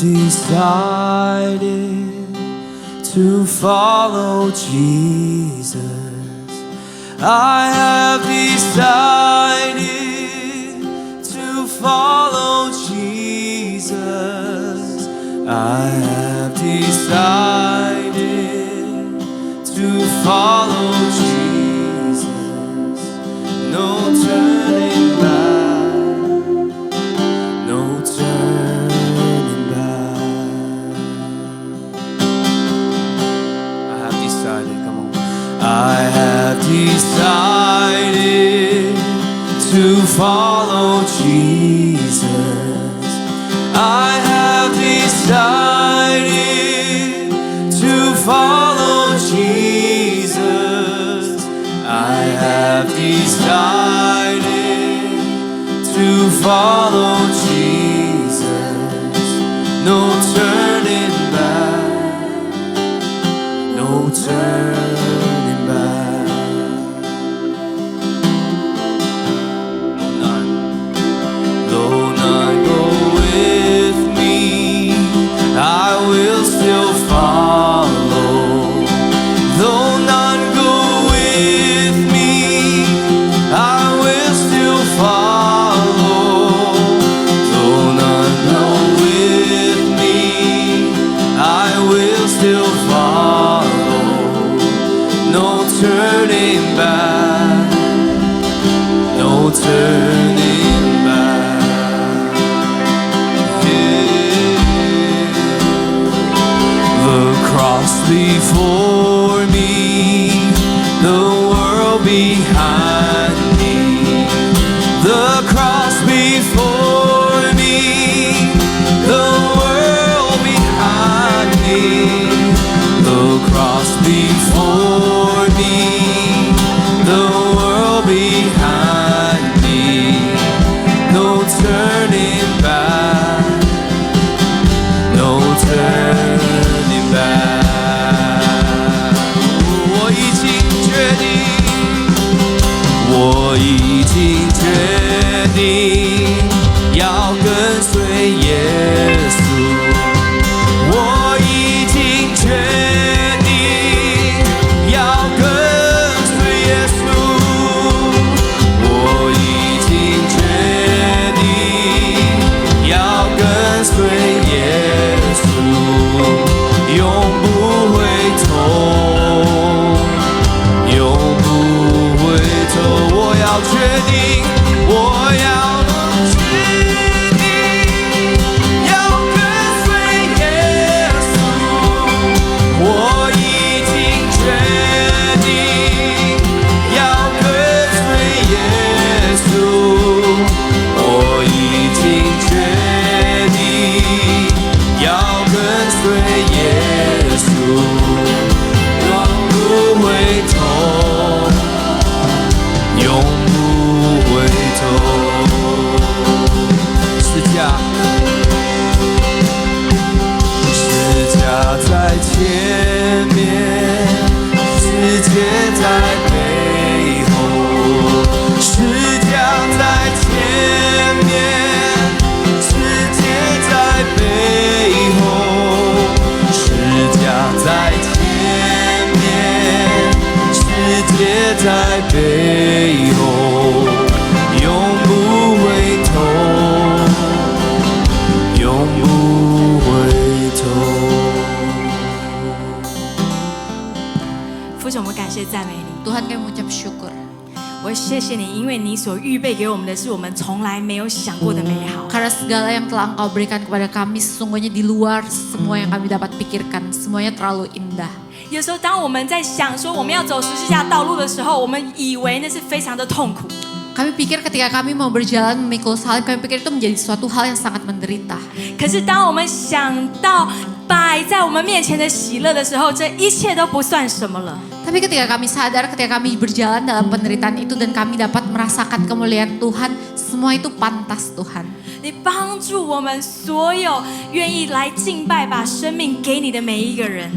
decided to follow Jesus. I have decided to follow Jesus. I have decided to follow Jesus. No turning back. No turning back. I have decided, come on. I have decided to follow Jesus. I have decided to follow Jesus. I have decided to follow Jesus. No turning back. No turning back. Though none go with me, I will still follow. Though none go with me, I will still follow. Though none go with me, I will still follow. No turning back. No turning back. Yeah. The cross before me, the world behind me. The cross before me, the world behind me. The cross before me, the world behind me. No turning back. No turning back. 我已经决定，我已经决定要跟随耶稣。我已经决定要跟随耶稣。我已经决定要跟随耶稣，永不回头，永不回头。我要决定，我要决定要跟随耶稣。我已经决定要跟随耶稣。我已经决定要跟随耶稣，永不回头，永不回头。十架，十架在前面，世界在背后。十架在前面，世界在背后。十架在前面，世界在背后。永不回头，永不回头。父神，我们感谢赞美你。 Tuhan kami mengucap syukur. 我谢谢你，因为你所预备给我们的是我们从来没有想过的美好。 Karena segala yang telah Engkau berikan kepada kami sesungguhnya di luar semua yang kami dapat pikirkan. Semuanya terlalu indah. 有时候，当我们在想说我们要走十字架道路的时候，我们以为那是非常的痛苦。 Kami pikir ketika kami mau berjalan memikul salib, kami pikir itu menjadi suatu hal yang sangat menderita. 可是当我们想到摆在我们面前的喜乐的时候，这一切都不算什么了。 Tapi ketika kami sadar, ketika kami berjalan dalam penderitaan itu dan kami dapat merasakan kemuliaan Tuhan, semua itu pantas Tuhan. 你帮助我们所有愿意来敬拜、把生命给你的每一个人。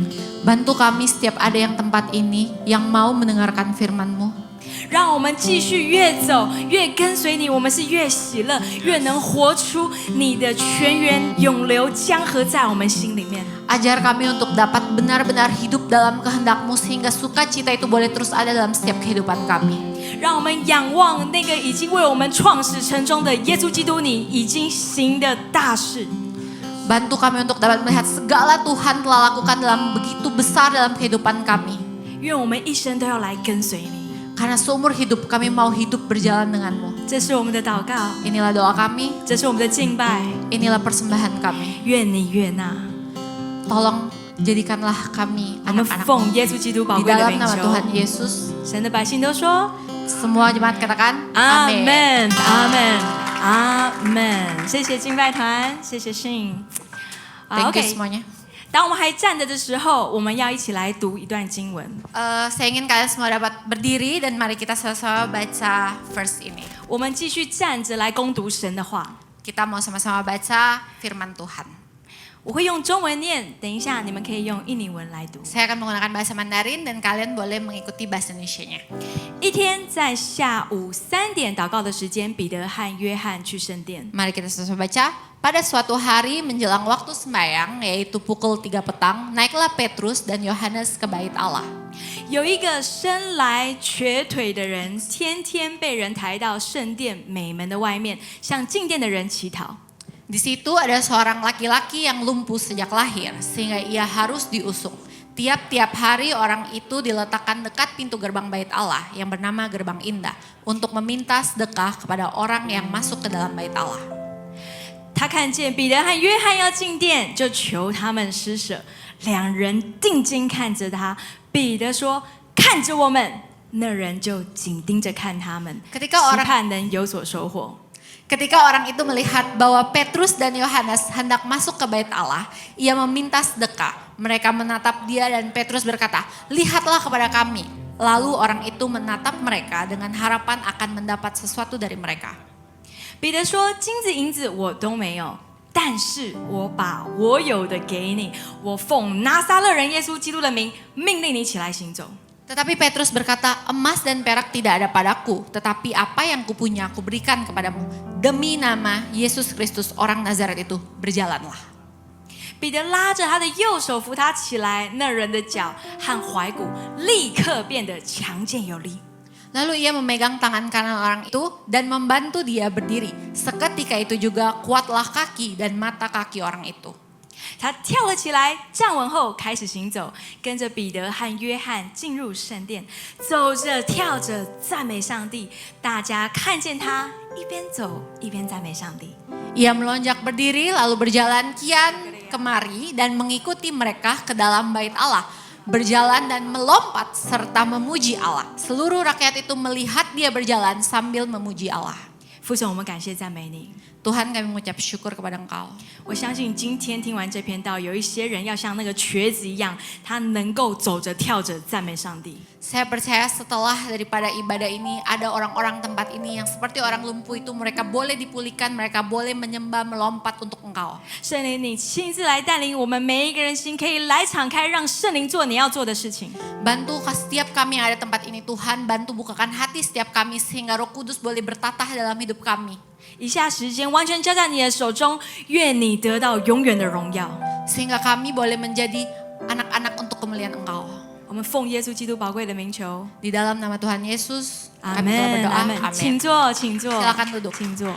Bantu kami setiap ada yang tempat ini yang mau mendengarkan firman-Mu. 让我们继续越走越跟随你，我们是越喜乐，越能活出你的泉源永流江河在我们心里面。 Ajar kami untuk dapat benar-benar hidup dalam kehendak-Mu sehingga sukacita itu boleh terus ada dalam setiap kehidupan kami. 让我们仰望那个已经为我们创始成终的耶稣基督，你已经行的大事。 Bantu kami untuk dapat melihat segala Tuhan telah lakukan dalam begitu besar dalam kehidupan kami. 愿我们一生都要来跟随你。 Karena seumur hidup kami mau hidup berjalan dengan-Mu. 这是我们的祷告， Inilah doa kami, 这是我们的敬拜。 inilah persembahan kami. 愿你悦纳。 Tolong jadikanlah kami 我们 anak-anak 奉耶稣基督宝 di 贵的 dalam 名 nama 求。 Tuhan Yesus. 神的百姓都说 Semua jemaat katakan 阿 amin. 门，阿门，阿门。谢谢敬拜团，谢谢信。 Thank you OK， semuanya. 当我们还站着的时候，我们要一起来读一段经文。 Saya ingin kalian semua dapat berdiri dan mari kita sama-sama baca verse ini. 我们继续站着来攻读神的话。 Kita mau sama-sama baca firman Tuhan. 我会用中文念，等一下你们可以用印尼文来读。 Saya akan menggunakan bahasa Mandarin dan kalian boleh mengikuti bahasa Indonesianya. 一天在下午3点祷告的时间，彼得和约翰去圣殿。 Mari kita sama-sama baca. Pada suatu hari menjelang waktu sembahyang, yaitu pukul 3 petang, naiklah Petrus dan Yohanes ke bait Allah. 有一个生来瘸腿的人，天天被人抬到圣殿美门的外面，向进殿的人乞讨。 Di situ ada seorang laki-laki yang lumpuh sejak lahir, sehingga ia harus diusung. Tiap-tiap hari orang itu diletakkan dekat pintu gerbang bait Allah yang bernama Gerbang Indah untuk meminta sedekah kepada orang yang masuk ke dalam bait Allah. 他看见彼得和约翰要进殿，就求他们施舍。两人定睛看着他，彼得说：“看着我们。”那人就紧盯着看他们， Ketika 期 orang 盼能有所收获。 Ketika orang itu melihat bahwa Petrus dan Yohanes hendak masuk ke bait Allah, ia meminta sedekah. Mereka menatap dia dan Petrus berkata, "Lihatlah kepada kami." Lalu orang itu menatap mereka dengan harapan akan mendapat sesuatu dari mereka. 彼得说：“金子银子我都没有，但是我把我有的给你。我奉拿撒勒人耶稣基督的名，命令你起来行走。” Tetapi Petrus berkata, "Emas dan perak tidak ada padaku, tetapi apa yang kupunya aku berikan kepadamu. Demi nama Yesus Kristus orang Nazaret itu, berjalanlah." 彼得拉着他的右手扶他起来，那人的脚和踝骨立刻变得强健有力。 Lalu ia memegang tangan kanan orang itu dan membantu dia berdiri. Seketika itu juga kuatlah kaki dan mata kaki orang itu. 他跳了起来，站稳后开始行走，跟着彼得和约翰进入圣殿，走着跳着赞美上帝。大家看见他一边走一边赞美上帝。 Ia melonjak berdiri lalu berjalan kian kemari dan mengikuti mereka ke dalam bait Allah. Berjalan dan melompat serta memuji Allah. Seluruh rakyat itu melihat dia berjalan sambil memuji Allah. 父神，我们感谢赞美你。 Tuhan kami mengucap syukur kepada Engkau. 我相信今天听完这篇道，有一些人要像那个瘸子一样，他能够走着跳着赞美上帝。 Saya percaya setelah daripada ibadah ini ada orang-orang tempat ini yang seperti orang lumpuh itu mereka boleh dipulihkan, mereka boleh menyembah, melompat untuk Engkau. 圣灵，你亲自来带领我们每一个人心，可以来敞开，让圣灵做你要做的事情。 Bantu setiap kami yang ada tempat ini Tuhan, bantu bukakan hati setiap kami sehingga Roh Kudus boleh bertatah dalam hidup kami. 以下时间完全交在你的手中，愿你得到永远的荣耀。 Sehingga kami boleh menjadi anak-anak untuk kemuliaan Engkau. 我们奉耶稣基督宝贵的名求， Di dalam nama Tuhan Yesus, 阿 kami telah 门， berdoa. 阿门。请 Amin. 坐，请坐， Silakan duduk. 请坐。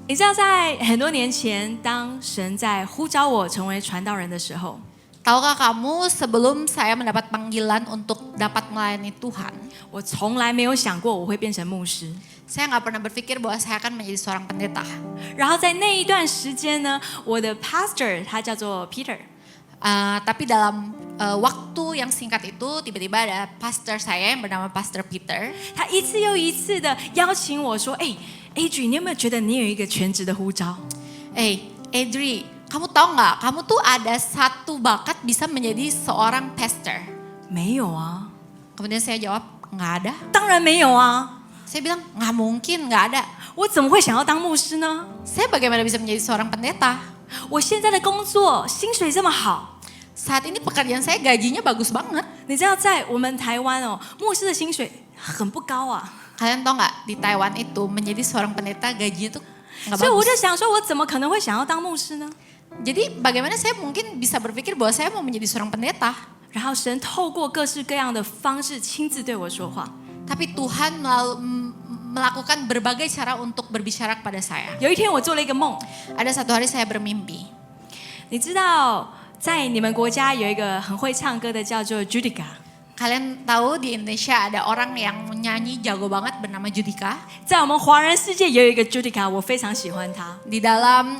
你知道，在很多年前，当神在呼召我成为传道人的时候， Tahukah kamu sebelum saya mendapat panggilan untuk dapat melayani Tuhan, 我从来没有想过我会变成牧师。 saya nggak pernah berpikir bahwa saya akan menjadi seorang pendeta. 然后在那一段时间呢，我的 pastor 他叫做 Peter， Tapi dalam waktu yang singkat itu tiba-tiba ada pastor saya yang bernama Pastor Peter. 他一次又一次的邀请我说：“哎，Adri，你有没有觉得你有一个全职的呼召？ Adri, kamu tahu nggak? Kamu tuh ada satu bakat bisa menjadi seorang pastor. 没有啊， Kemudian saya jawab nggak ada. 当然没有啊， Saya bilang nggak mungkin, nggak ada. 我怎么会想要当牧师呢？ Saya bagaimana bisa menjadi seorang pendeta? 我现在的工作薪水这么好， Saat ini pekerjaan saya gajinya bagus banget. 你知道在我们台湾哦，牧师的薪水很不高啊。 Kalian tahu nggak di Taiwan itu menjadi seorang pendeta gajinya tuh nggak 所以我 bagus. 就想说，我怎么可能会想要当牧师呢？ Jadi bagaimana saya mungkin bisa berpikir bahwa saya mau menjadi seorang pendeta. 然后神透过各式各样的方式亲自对我说话。 Tapi Tuhan melakukan berbagai cara untuk berbicara kepada saya. 有一天我做了一个梦， Ada satu hari saya bermimpi. 你知道在你们国家有一个很会唱歌的叫做 Judika。 Kalian tahu di Indonesia ada orang yang nyanyi jago banget bernama Judika. 在我们华人世界也有一个 Judika， 我非常喜欢他。 Di dalam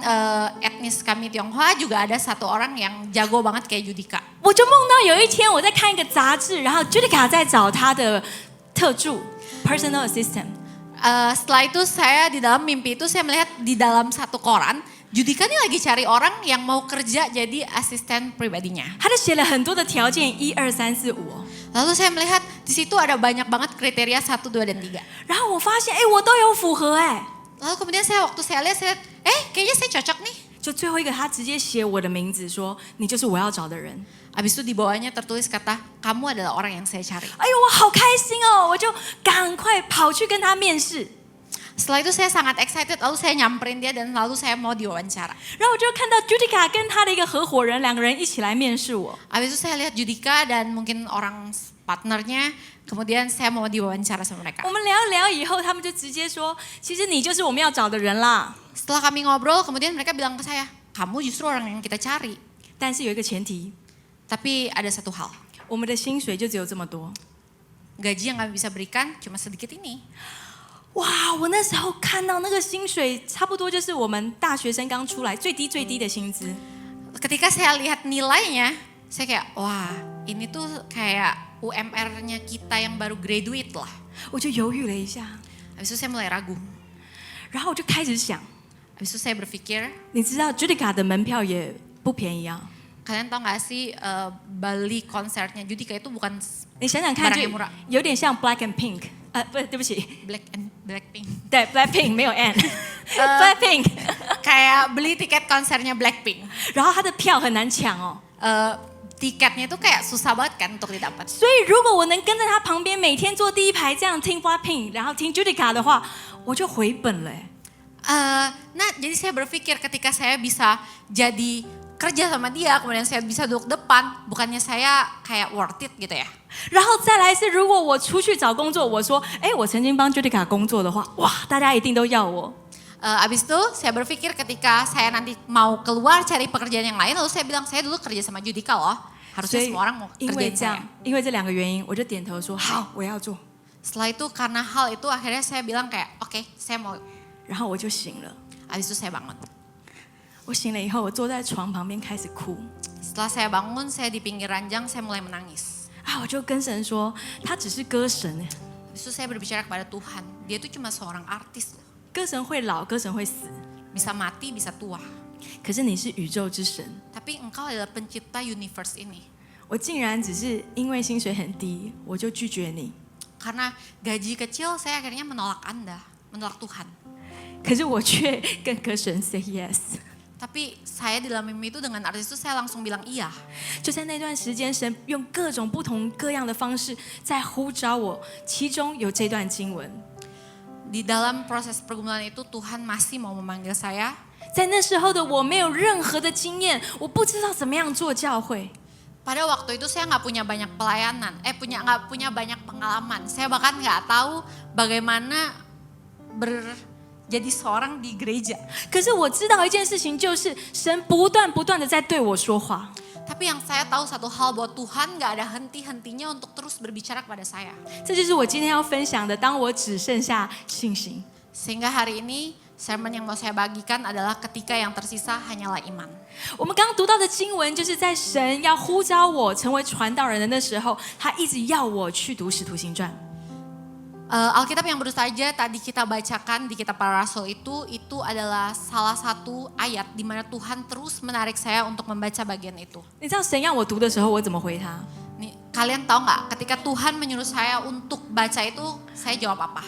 etnis kami Tionghoa juga ada satu orang yang jago banget kayak Judika. 我就梦到有一天我在看一个杂志，然后 Judika 在找他的特助 personal assistant。 Setelah itu saya di dalam mimpi itu saya melihat di dalam satu koran Judika nih lagi cari orang yang mau kerja jadi asisten pribadinya. 他就写了很多的条件，1、2、3、4、5。 Lalu saya melihat di situ ada banyak banget kriteria 1, 2, dan 3. 然后我发现，我都有符合哎。 Lalu kemudian waktu saya lihat, kayaknya saya cocok nih. 就最后一个，他直接写我的名字，说你就是我要找的人。 Habis itu di bawahnya tertulis kata, kamu adalah orang yang saya cari. 哎呦，我好开心哦！我就赶快跑去跟他面试。 Setelah itu saya sangat excited, lalu saya nyamperin dia dan lalu saya mau diwawancara. 然后我就看到 Judika 跟他的一个合伙人，2个人一起来面试我。 Habis itu saya lihat Judika dan mungkin orang partnernya, kemudian saya mau diwawancara sama mereka. 我们聊一聊以后，他们就直接说，其实你就是我们要找的人啦。 Setelah kami ngobrol, kemudian mereka bilang ke saya, kamu justru orang yang kita cari. 但是有一个前提， Tapi ada satu hal, 我们的薪水就只有这么多。 gaji yang kami bisa berikan cuma sedikit ini. 哇！我那时候看到那个薪水，差不多就是我们大学生刚出来最低的薪资。 Ketika saya lihat nilainya, saya kayak, wah ini tuh kayak UMR-nya kita yang baru graduate lah. 我就犹豫了一下， Habis itu saya mulai ragu. 然后我就开始想， Habis itu saya berpikir, 你知道 Judika 的门票也不便宜啊。 kalian tahu gak sih Bali konsernya Judika itu bukan 你想想看， barang 就 yang murah. 有点像 Black and Pink，不，对不起， Blackpink. 对 Blackpink 没有 N，Blackpink， Kayak beli tiket konsernya Blackpink. 然后他的票很难抢哦。 Tiketnya itu kayak susah banget kan untuk didapat. 所以如果我能跟在他旁边，每天坐第一排这样听 Blackpink， 然后听 Judika 的话，我就回本了。 Nah jadi saya berpikir ketika saya bisa jadi kerja sama dia, kemudian saya bisa duduk depan, bukannya saya kayak worth it gitu ya. 然后再来是，如果我出去找工作，我说，我曾经帮 Judika 工作的话，哇，大家一定都要我。 Abis itu saya berpikir ketika saya nanti mau keluar cari pekerjaan yang lain, lalu saya bilang saya dulu kerja sama Judika loh. 所 Harusnya 以 semua orang mau 因为 kerjain 这样 saya.，因为这2个原因，我就点头说好，我要做。 Setelah itu karena hal itu akhirnya saya bilang kayak oke, saya mau. 然后我就醒了。 Abis itu saya bangun. 我醒了以后，我坐在床旁边开始哭。 Setelah saya bangun, saya di pinggir ranjang, saya mulai menangis. 我就跟神说，他只是歌神， Habis itu saya berbicara kepada Tuhan, dia itu cuma seorang artis loh. 歌神会老，歌神会死， Bisa mati, bisa tua. 可是你是宇宙之神。 Tapi engkau adalah pencipta universe ini. 我竟然只是因为薪水很低，我就拒绝你。 Karena gaji kecil, saya akhirnya menolak Anda, menolak Tuhan. 可是我却跟歌神 say yes。 Tapi saya di dalam mimpi itu dengan artis itu saya langsung bilang iya. 就在那段时间，神用各种不同各样的方式在呼召我，其中有这段经文。 Di dalam proses pergumulan itu Tuhan masih mau memanggil saya. 在那时候的我没有任何的经验，我不知道怎么样做教会。 Pada waktu itu saya nggak punya banyak pelayanan, nggak punya banyak pengalaman. Saya bahkan nggak tahu bagaimana jadi seorang di gereja. 可是我知道一件事情，就是神不断的在对我说话。 Tapi yang saya tahu satu hal bahwa Tuhan nggak ada henti-hentinya untuk terus berbicara kepada saya. 这就是我今天要分享的。当我只剩下信心， Sehingga hari ini sermon yang mau saya bagikan adalah ketika yang tersisa hanyalah iman. 我们刚刚读到的经文，就是在神要呼召我成为传道人的那时候，他一直要我去读《使徒行传》。 Alkitab yang baru saja tadi kita bacakan di kitab para rasul itu adalah salah satu ayat di mana Tuhan terus menarik saya untuk membaca bagian itu. 你知道神要我读的时候，我怎么回他？ Nih, kalian tahu nggak ketika Tuhan menyuruh saya untuk baca itu, saya jawab apa? 《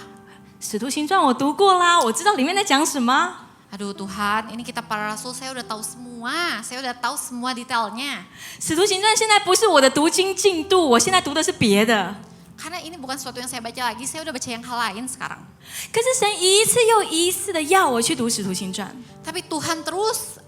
使徒行传》我读过啦，我知道里面在讲什么。Aduh Tuhan, ini kita para rasul saya udah tahu semua detailnya. 使徒行传现在不是我的读经进度，我现在读的是别的。 Karena ini bukan sesuatu yang saya baca lagi, saya udah baca yang hal lain sekarang. 可是神一次又一次的要我去读使徒行传， Tapi Tuhan terus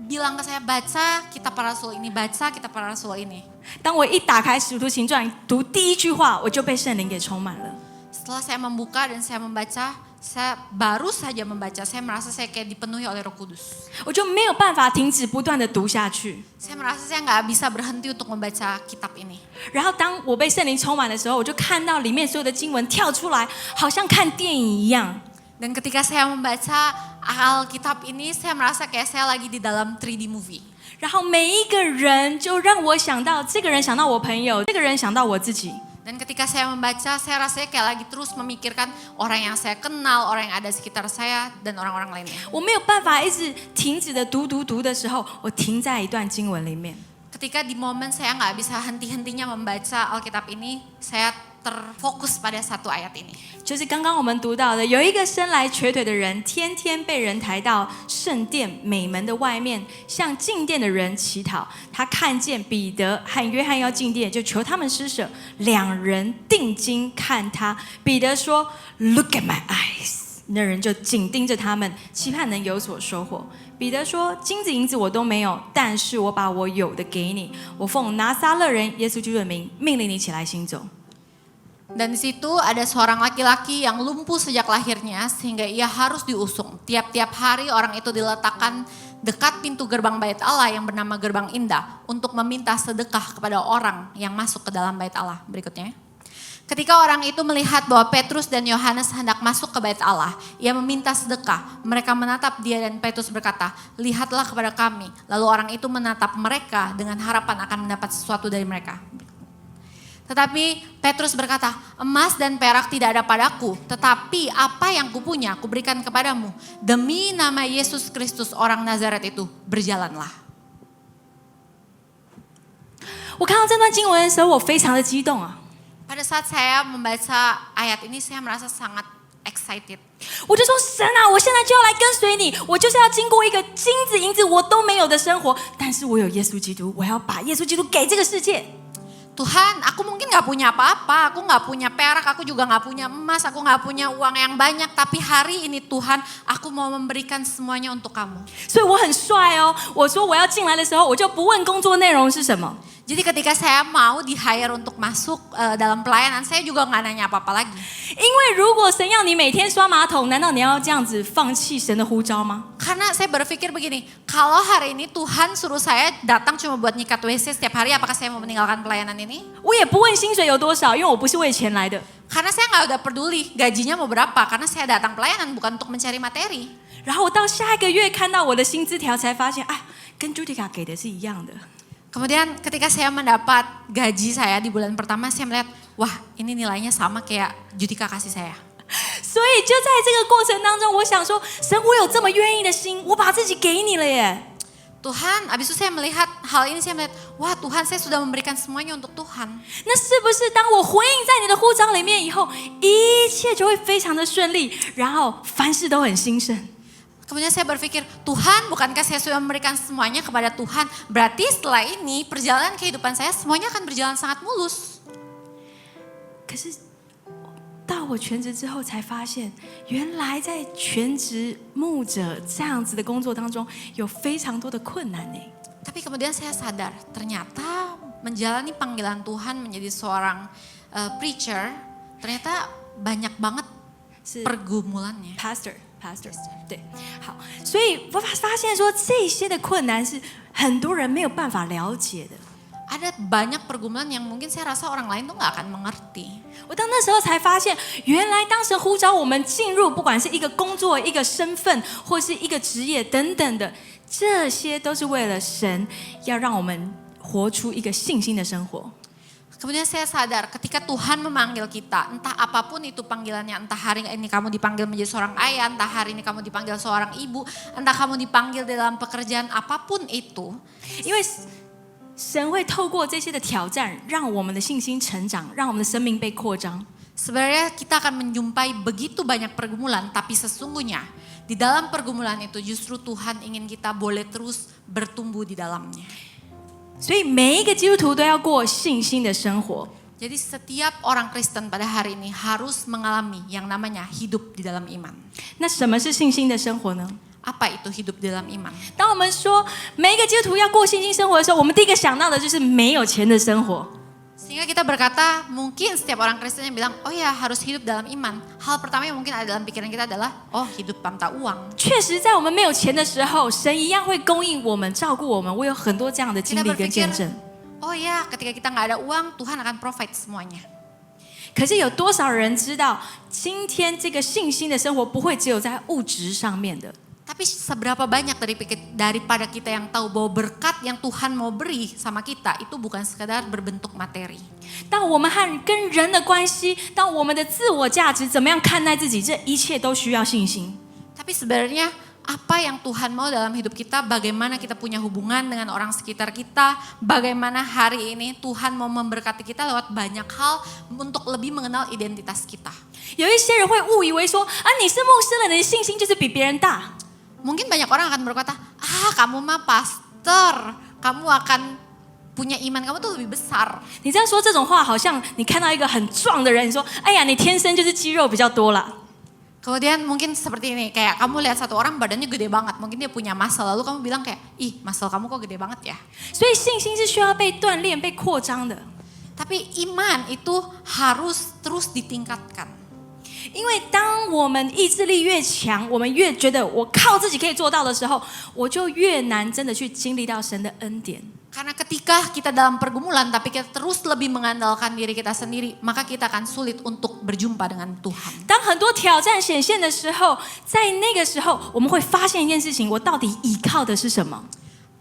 bilang ke saya, baca kitab para rasul ini, baca kitab para rasul ini. 当我一打开使徒行传读第一句话，我就被圣灵给充满了。 Setelah saya membuka dan saya membaca, saya baru saja membaca, saya merasa saya kayak dipenuhi oleh Roh Kudus. 我就没有办法停止不断的读下去。 Saya merasa saya nggak bisa berhenti untuk membaca kitab ini. 然后当我被圣灵充满的时候，我就看到里面所有的经文跳出来，好像看电影一样。 Dan ketika saya membaca Alkitab ini, saya merasa kayak saya lagi di dalam 3D movie. 然后每一个人就让我想到，这个人想到我朋友，这个人想到我自己。 Dan ketika saya membaca, saya rasanya kayak lagi terus memikirkan orang yang saya kenal, orang yang ada sekitar saya, dan orang-orang lainnya. 我没有办法一直停止的读的时候，我停在一段经文里面。 Ketika di momen saya nggak bisa henti-hentinya membaca Alkitab ini, saya terfokus pada satu ayat ini. 就是刚刚我们读到的，有一个生来瘸腿的人，天天被人抬到圣殿美门的外面，向进殿的人乞讨。他看见彼得和约翰要进殿，就求他们施舍。两人定睛看他。彼得说 ：“Look at my eyes。”那人就紧盯着他们，期盼能有所收获。彼得说：“金子银子我都没有，但是我把我有的给你。我奉拿撒勒人耶稣基督的名，命令你起来行走。” Dan di situ ada seorang laki-laki yang lumpuh sejak lahirnya sehingga ia harus diusung. Tiap-tiap hari orang itu diletakkan dekat pintu gerbang bait Allah yang bernama Gerbang Indah untuk meminta sedekah kepada orang yang masuk ke dalam bait Allah. Berikutnya. Ketika orang itu melihat bahwa Petrus dan Yohanes hendak masuk ke bait Allah, ia meminta sedekah. Mereka menatap dia dan Petrus berkata, "Lihatlah kepada kami." Lalu orang itu menatap mereka dengan harapan akan mendapat sesuatu dari mereka. Tetapi Petrus berkata, "Emas dan perak tidak ada padaku, tetapi apa yang kupunya kuberikan kepadamu. Demi nama Yesus Kristus orang Nazaret itu, berjalanlah." 我看到这段经文的时候，我非常的激动啊！ Pada saat saya membaca ayat ini, saya merasa sangat excited. 我就说神啊，我现在就要来跟随你，我就是要经过一个金子银子我都没有的生活，但是我有耶稣基督，我要把耶稣基督给这个世界。 Tuhan, aku mungkin gak punya apa-apa, aku gak punya perak, aku juga gak punya emas, aku gak punya uang yang banyak. Tapi hari ini Tuhan, aku mau memberikan semuanya untuk kamu. 所以我很帅哦，我说我要进来的时候，我就不问工作内容是什么。 Jadi ketika saya mau di-hire untuk masuk dalam pelayanan, saya juga gak nanya apa-apa lagi. 因为如果神要你每天刷马桶，难道你要这样子放弃神的呼召吗？ Karena saya berpikir begini, kalau hari ini Tuhan suruh saya datang cuma buat nyikat WC setiap hari, apakah saya mau meninggalkan pelayanan ini? 我也不问薪水有多少，因为我不是为钱来的。 Karena saya gak udah peduli gajinya mau berapa, karena saya datang pelayanan bukan untuk mencari materi. 然后我到下一个月看到我的薪资条，才发现啊，跟 Judika 给的是一样的。 Kemudian ketika saya mendapat gaji saya di bulan pertama, saya melihat, wah ini nilainya sama kayak Judika kasih saya. 所以就在这个过程当中，我想说，神，我有这么愿意的心，我把自己给你了耶。 Tuhan, abis itu saya melihat hal ini, saya melihat, wah Tuhan saya sudah memberikan semuanya untuk Tuhan. 那是不是当我回应在你的呼召里面以后，一切就会非常的顺利，然后凡事都很兴盛？ Kemudian saya berpikir, Tuhan bukankah saya sudah memberikan semuanya kepada Tuhan? Berarti setelah ini perjalanan kehidupan saya semuanya akan berjalan sangat mulus. 可是到我全职之后，才发现，原来在全职牧者这样子的工作当中，有非常多的困难呢。 Tapi kemudian saya sadar, ternyata menjalani panggilan Tuhan menjadi seorang preacher, ternyata banyak banget 是 pergumulannya. pastor，对，好，所以我发现说这些的困难是很多人没有办法了解的。 Ada banyak pergumulan yang mungkin saya rasa orang lain tuh gak akan mengerti. 我到那时候才发现，原来当时呼召我们进入，不管是一个工作、一个身份，或是一个职业等等的，这些都是为了神要让我们活出一个信心的生活。 Kemudian saya sadar ketika Tuhan memanggil kita, entah apapun itu panggilannya, entah hari ini kamu dipanggil menjadi seorang ayah, entah hari ini kamu dipanggil seorang ibu, entah kamu dipanggil dalam pekerjaan apapun itu. 因为神会透过这些的挑战，让我们的信心成长，让我们的生命被扩张。 Sebenarnya kita akan menjumpai begitu banyak pergumulan, tapi sesungguhnya Di dalam pergumulan itu justru Tuhan ingin kita boleh terus bertumbuh di dalamnya. 所以每一个基督徒都要过信心的生活。 Jadi setiap orang Kristen pada hari ini harus mengalami yang namanya hidup di dalam iman. 那什么是信心的生活呢？ Apa itu hidup di dalam iman? 当我们说每一个基督徒要过信心生活的时候，我们第一个想到的就是没有钱的生活。 Sehingga kita berkata, mungkin setiap orang Kristen yang bilang, oh ya harus hidup dalam iman. Hal pertama yang mungkin ada dalam pikiran kita adalah, oh hidup tanpa uang. 确实，在我们没有钱的时候，神一样会供应我们、照顾我们。我有很多这样的经 Kita 历跟 berpikir, 见证。 oh ya ketika kita nggak ada uang, Tuhan akan provide semuanya. 可是有多少人知道，今天这个信心的生活不会只有在物质上面的？ Tapi seberapa banyak daripada kita yang tahu bahwa berkat yang Tuhan mau beri sama kita itu bukan sekadar berbentuk materi. 当我们跟人的关系，当我们的自我价值怎么样看待自己，这一切都需要信心。 Tapi sebenarnya apa yang Tuhan mau dalam hidup kita, bagaimana kita punya hubungan dengan orang sekitar kita, bagaimana hari ini Tuhan mau memberkati kita lewat banyak hal untuk lebih mengenal identitas kita. 有一些人会误以为说，你是牧师了，你的信心就是比别人大。 Mungkin banyak orang akan berkata, kamu mah pastor, kamu akan punya iman kamu tuh lebih besar. 你这样说这种话，好像你看到一个很壮的人，你说，哎呀，你天生就是肌肉比较多啦。 Kemudian mungkin seperti ini, kayak kamu lihat satu orang badannya gede banget, mungkin dia punya muscle, lalu kamu bilang kayak, ih muscle kamu kok gede banget ya. 所以信心是需要被锻炼、被扩张的。 Tapi iman itu harus terus ditingkatkan. 因为当我们意志力越强，我们越觉得我靠自己可以做到的时候，我就越难真的去经历到神的恩典。 Karena ketika kita dalam pergumulan tapi kita terus lebih mengandalkan diri kita sendiri, maka kita akan sulit untuk berjumpa dengan Tuhan. 当很多挑战显现的时候，在那个时候，我们会发现一件事情：我到底依靠的是什么？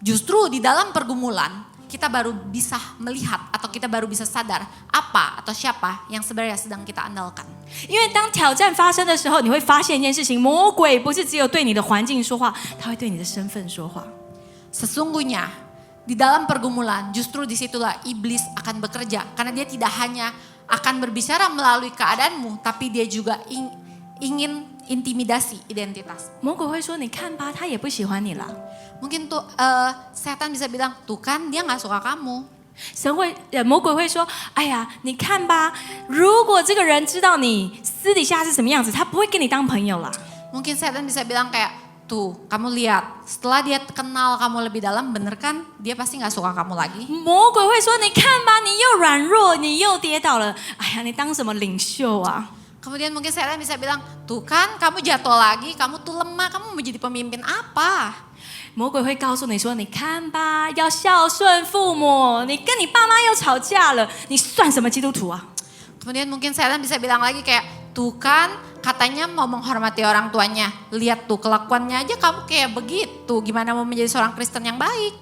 Justru di dalam pergumulan kita baru bisa melihat atau kita baru bisa sadar apa atau siapa yang sebenarnya sedang kita andalkan. 因为当挑战发生的时候，你会发现一件事情：魔鬼不是只有对你的环境说话，他会对你的身份说话。 Sesungguhnya di dalam pergumulan justru disitulah iblis akan bekerja. Karena dia tidak hanya akan berbicara melalui keadaanmu, tapi dia juga ingin intimidasi identitas. 魔鬼会说：“你看吧，他也不喜欢你啦。” Mungkin tuh setan bisa bilang, tuh kan dia gak suka kamu. 魔鬼会说：“哎呀，你看吧，如果这个人知道你私底下是什么样子，他不会跟你当朋友啦。” Mungkin setan bisa bilang kayak, tuh kamu lihat, setelah dia kenal kamu lebih dalam, bener kan dia pasti gak suka kamu lagi. 魔鬼会说：“你看吧，你又软弱，你又跌倒了。哎呀，你当什么领袖啊？” Kemudian mungkin setan bisa bilang, tuh kan kamu jatuh lagi, kamu tuh lemah, kamu mau jadi pemimpin apa? 魔鬼会告诉你说：“你看吧，要孝顺父母。你跟你爸妈又吵架了，你算什么基督徒啊？” Kemudian mungkin setan bisa bilang lagi kayak, tuh kan katanya mau menghormati orang tuanya. Lihat tuh kelakuannya aja kamu kayak begitu. Gimana mau menjadi seorang Kristen yang baik?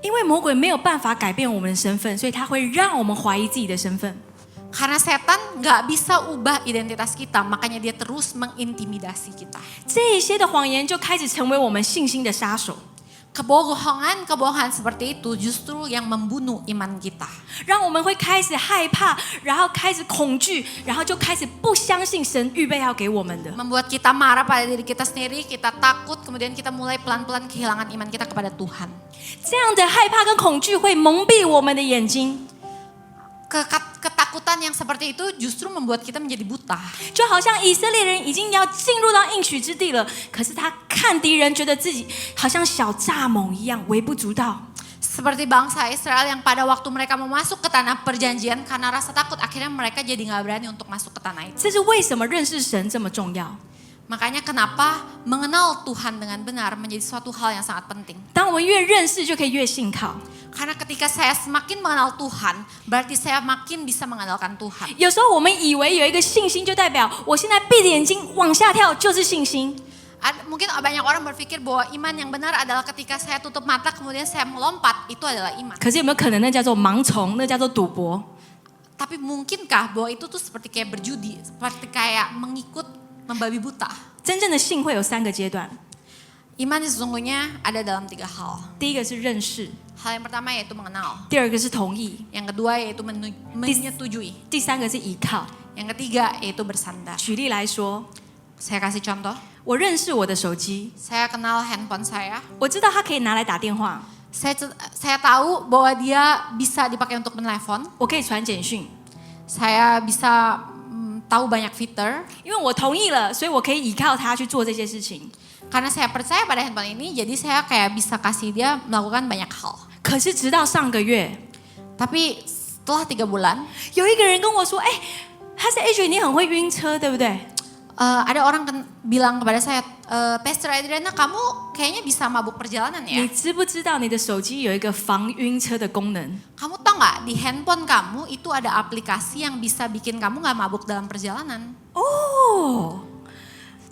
因为魔鬼没有办法改变我们的身份，所以他会让我们怀疑自己的身份。 Karena setan gak bisa ubah identitas kita, makanya dia terus mengintimidasi kita. 这些的谎言就开始成为我们信心的杀手， Kebohongan seperti itu justru yang membunuh iman kita. 让我们会开始害怕，然后开始恐惧，然后就开始不相信神预备要给我们的。 Membuat kita marah pada diri kita sendiri, kita takut, kemudian kita mulai pelan-pelan kehilangan iman kita kepada Tuhan. 这样的害怕跟恐惧会蒙蔽我们的眼睛， Ketakutan yang seperti itu justru membuat kita menjadi buta. 就好像以色列人已经要进入到应许之地了，可是他看敌人，觉得自己好像小蚱蜢一样微不足道。 Seperti bangsa Israel yang pada waktu mereka mau masuk ke tanah perjanjian karena rasa takut, akhirnya mereka jadi gak berani untuk masuk ke tanah itu. 这是为什么认识神这么重要？ Makanya kenapa mengenal Tuhan dengan benar menjadi suatu hal yang sangat penting. 当我们越认识，就可以越信靠。 Karena ketika saya semakin mengenal Tuhan, berarti saya makin bisa mengandalkan Tuhan. 有时候我们以为有一个信心，就代表我现在闭着眼睛往下跳就是信心。 Mungkin banyak orang berpikir bahwa iman yang benar adalah ketika saya tutup mata kemudian saya melompat, itu adalah iman. 可是有没有可能那叫做盲从，那叫做赌博？ Tapi mungkinkah bahwa itu tuh seperti kayak berjudi, seperti kayak mengikut membabi buta? 真正的信会有3个阶段， Iman sesungguhnya ada dalam 3 hal. 第一个是认识， Hal yang pertama yaitu mengenal, 第二个是同意， yang kedua yaitu menyetujui, 第3个是依靠。 yang ketiga yaitu bersandar. 举例来说， Saya kasih contoh. 我认识我的手机， Saya kenal handphone saya. 我知道它可以拿来打电话， Saya tahu bahwa dia bisa dipakai untuk menelepon. 我可以传简讯。 Saya bisa tahu banyak fitur. 因为我同意了，所以我可以依靠它去做这些事情。 Karena saya percaya pada handphone ini, jadi saya kayak bisa kasih dia melakukan banyak hal. 可是直到上个月， Tapi setelah 3 bulan, 有一个人跟我说：“哎，他是 H， 你很会晕车，对不对？” ada orang bilang kepada saya, Pastor Adriana, kamu kayaknya bisa mabuk perjalanan 你 ya? 知不知道你的手机有一个防晕车的功能？ Kamu tahu nggak di handphone kamu itu ada aplikasi yang bisa bikin kamu nggak mabuk dalam perjalanan? 哦，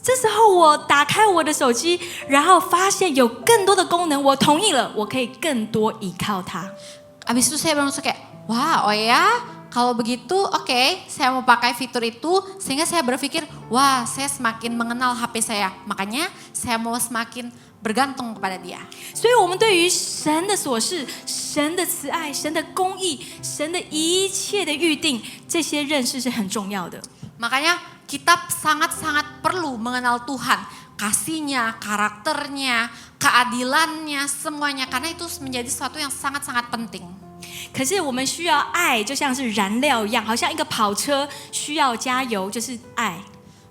这时候我打开我的手机，然后发现有更多的功能，我同意了，我可以更多依靠它。 Abis itu saya langsung kayak, wah, oh ya, kalau begitu oke, saya mau pakai fitur itu. Sehingga saya berpikir, wah, saya semakin mengenal HP saya. Makanya saya mau semakin bergantung kepada dia. 所以，我们对于神的所事、神的慈爱、神的公义、神的一切的预定，这些认识是很重要的。 Makanya kita sangat-sangat perlu mengenal Tuhan. Kasihnya, karakternya, keadilannya, semuanya. Karena itu menjadi sesuatu yang sangat-sangat penting. 可是我们需要爱，就像是燃料一样，好像一个跑车需要加油，就是爱。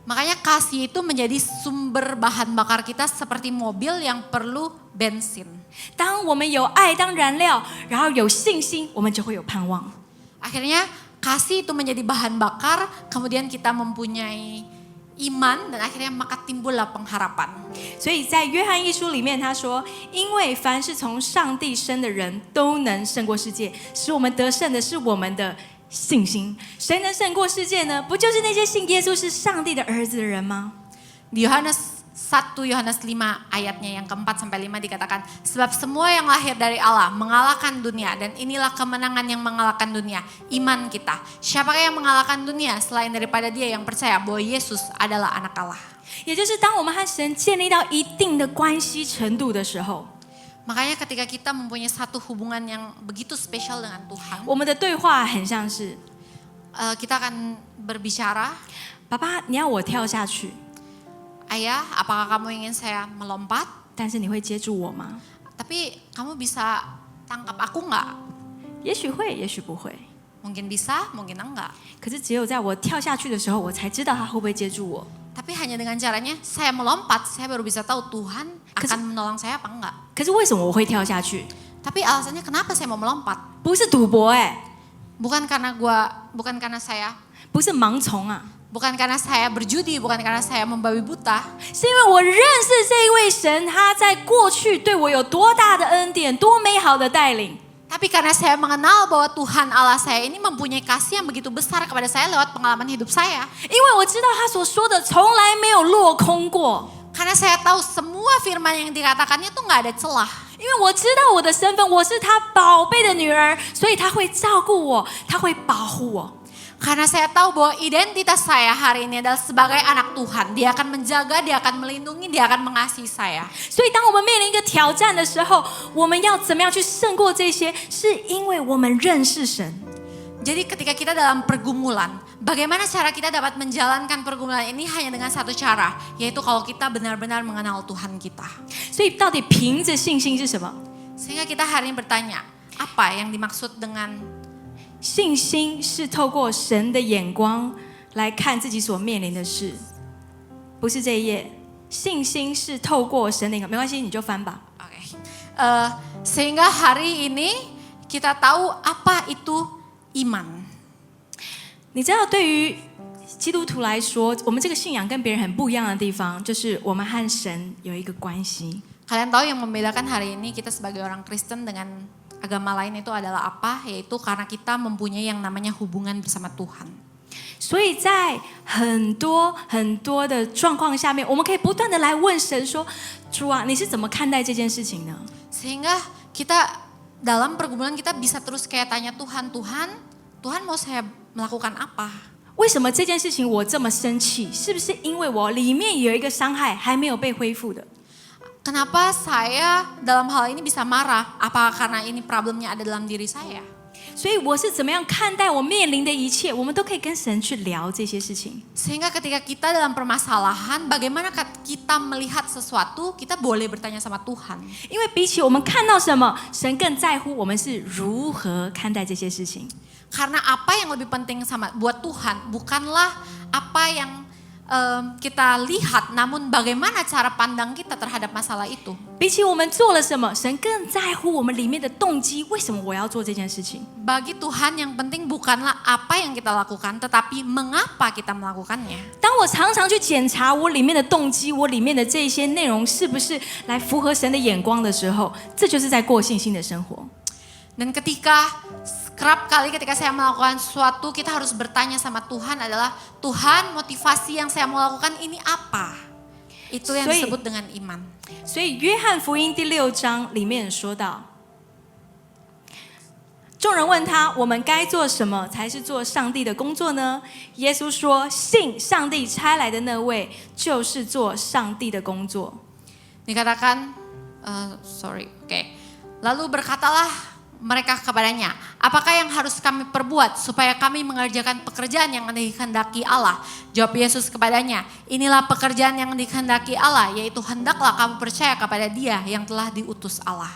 Makanya kasih itu menjadi sumber bahan bakar kita seperti mobil yang perlu bensin. 当我们有爱当燃料，然后有信心，我们就会有盼望。 Akhirnya kasih itu menjadi bahan bakar, kemudian kita mempunyai iman dan akhirnya maka timbullah pengharapan. 所以在约翰一书里面他说，因为凡是从上帝生的人都能胜过世界，使我们得胜的是我们的信心。谁能胜过世界呢？不就是那些信耶稣是上帝的儿子的人吗？ Di Yohanes 1 Yohanes 5 ayatnya yang keempat sampai 5 dikatakan, sebab semua yang lahir dari Allah mengalahkan dunia dan inilah kemenangan yang mengalahkan dunia, iman kita. Siapakah yang mengalahkan dunia selain daripada dia yang percaya bahwa Yesus adalah anak Allah. 也就是当我们和神建立到一定的关系程度的时候， Makanya ketika kita mempunyai satu hubungan yang begitu spesial dengan Tuhan, 我们的对话很像是： kita akan berbicara, 爸爸，你要我跳下去， Ayah, apakah kamu ingin saya melompat? 但是你会接住我吗？ Tapi kamu bisa tangkap aku nggak? 也许会，也许不会。 Mungkin bisa, mungkin enggak. 可是只有在我跳下去的时候，我才知道他会不会接住我。 Tapi hanya dengan caranya saya melompat, saya baru bisa tahu Tuhan akan menolong saya apa enggak. 可是为什么我会跳下去？ Tapi alasannya kenapa saya mau melompat? 不是赌博bukan karena saya, 不是盲从啊， bukan karena saya berjudi, bukan karena saya membabi buta. 是因为我认识这一位神，他在过去对我有多大的恩典，多美好的带领。 Tapi karena saya mengenal bahwa Tuhan Allah saya ini mempunyai kasih yang begitu besar kepada saya lewat pengalaman hidup saya. 因为我知道他所说的从来没有落空过， Karena saya tahu semua firman yang dikatakannya tuh nggak ada celah. 因为我知道我的身份，我是他宝贝的女儿，所以他会照顾我，他会保护我。 Karena saya tahu bahwa identitas saya hari ini adalah sebagai anak Tuhan. Dia akan menjaga, dia akan melindungi, dia akan mengasihi saya. 所以当我们面临一个挑战的时候，我们要怎么样去胜过这些？是因为我们认识神。 Jadi ketika kita dalam pergumulan, bagaimana cara kita dapat menjalankan pergumulan ini hanya dengan satu cara, yaitu kalau kita benar-benar mengenal Tuhan kita. 所以到底凭着信心是什么？ Sehingga kita hari ini bertanya, apa yang dimaksud dengan 信心是透过神的眼光来看自己所面临的事，不是这一页。信心是透过神的眼光，没关系，你就翻吧。 Sehingga hari ini kita tahu apa itu iman. 你知道，对于基督徒来说，我们这个信仰跟别人很不一样的地方，就是我们和神有一个关系。 Kalian tahu yang membedakan hari ini kita sebagai orang Kristen dengan agama lain itu adalah apa? Yaitu karena kita mempunyai yang namanya hubungan bersama Tuhan. 所以在很多的状况下面，我们可以不断的来问神说：“主啊，你是怎么看待这件事情呢？” Sehingga kita dalam pergumulan kita bisa terus kayak tanya Tuhan, Tuhan mau saya melakukan apa? 为什么这件事情我这么生气？是不是因为我里面有一个伤害还没有被恢复的？ Kenapa saya dalam hal ini bisa marah? Apa karena ini problemnya ada dalam diri saya? 所以我是怎么样看待我面临的一切，我们都可以跟神去聊这些事情。 Sehingga ketika kita dalam permasalahan, bagaimana kita melihat sesuatu, kita boleh bertanya sama Tuhan. 因为比起我们看到什么，神更在乎我们是如何看待这些事情。 Karena apa yang lebih penting buat Tuhan bukanlah apa yang kita lihat, namun bagaimana cara pandang kita terhadap masalah itu. 比起我们做了什么，神更在乎我们里面的动机，为什么我要做这件事情？ Bagi Tuhan yang penting bukanlah apa yang kita lakukan, tetapi mengapa kita melakukannya. 当我常常去检查我里面的动机，我里面的这些内容是不是来符合神的眼光的时候，这就是在过信心的生活。 Dan kerap kali ketika saya melakukan sesuatu, kita harus bertanya sama Tuhan adalah, Tuhan, motivasi yang saya mau lakukan ini apa? Itu yang disebut dengan iman. 所以约翰福音第6章里面说到，众人问他，我们该做什么才是做上帝的工作呢？耶稣说，信上帝差来的那位，就是做上帝的工作。 Dikatakan, Lalu berkatalah mereka kepadanya, apakah yang harus kami perbuat supaya kami mengerjakan pekerjaan yang dikehendaki Allah? Jawab Yesus kepadanya, inilah pekerjaan yang dikehendaki Allah, yaitu hendaklah kamu percaya kepada Dia yang telah diutus Allah.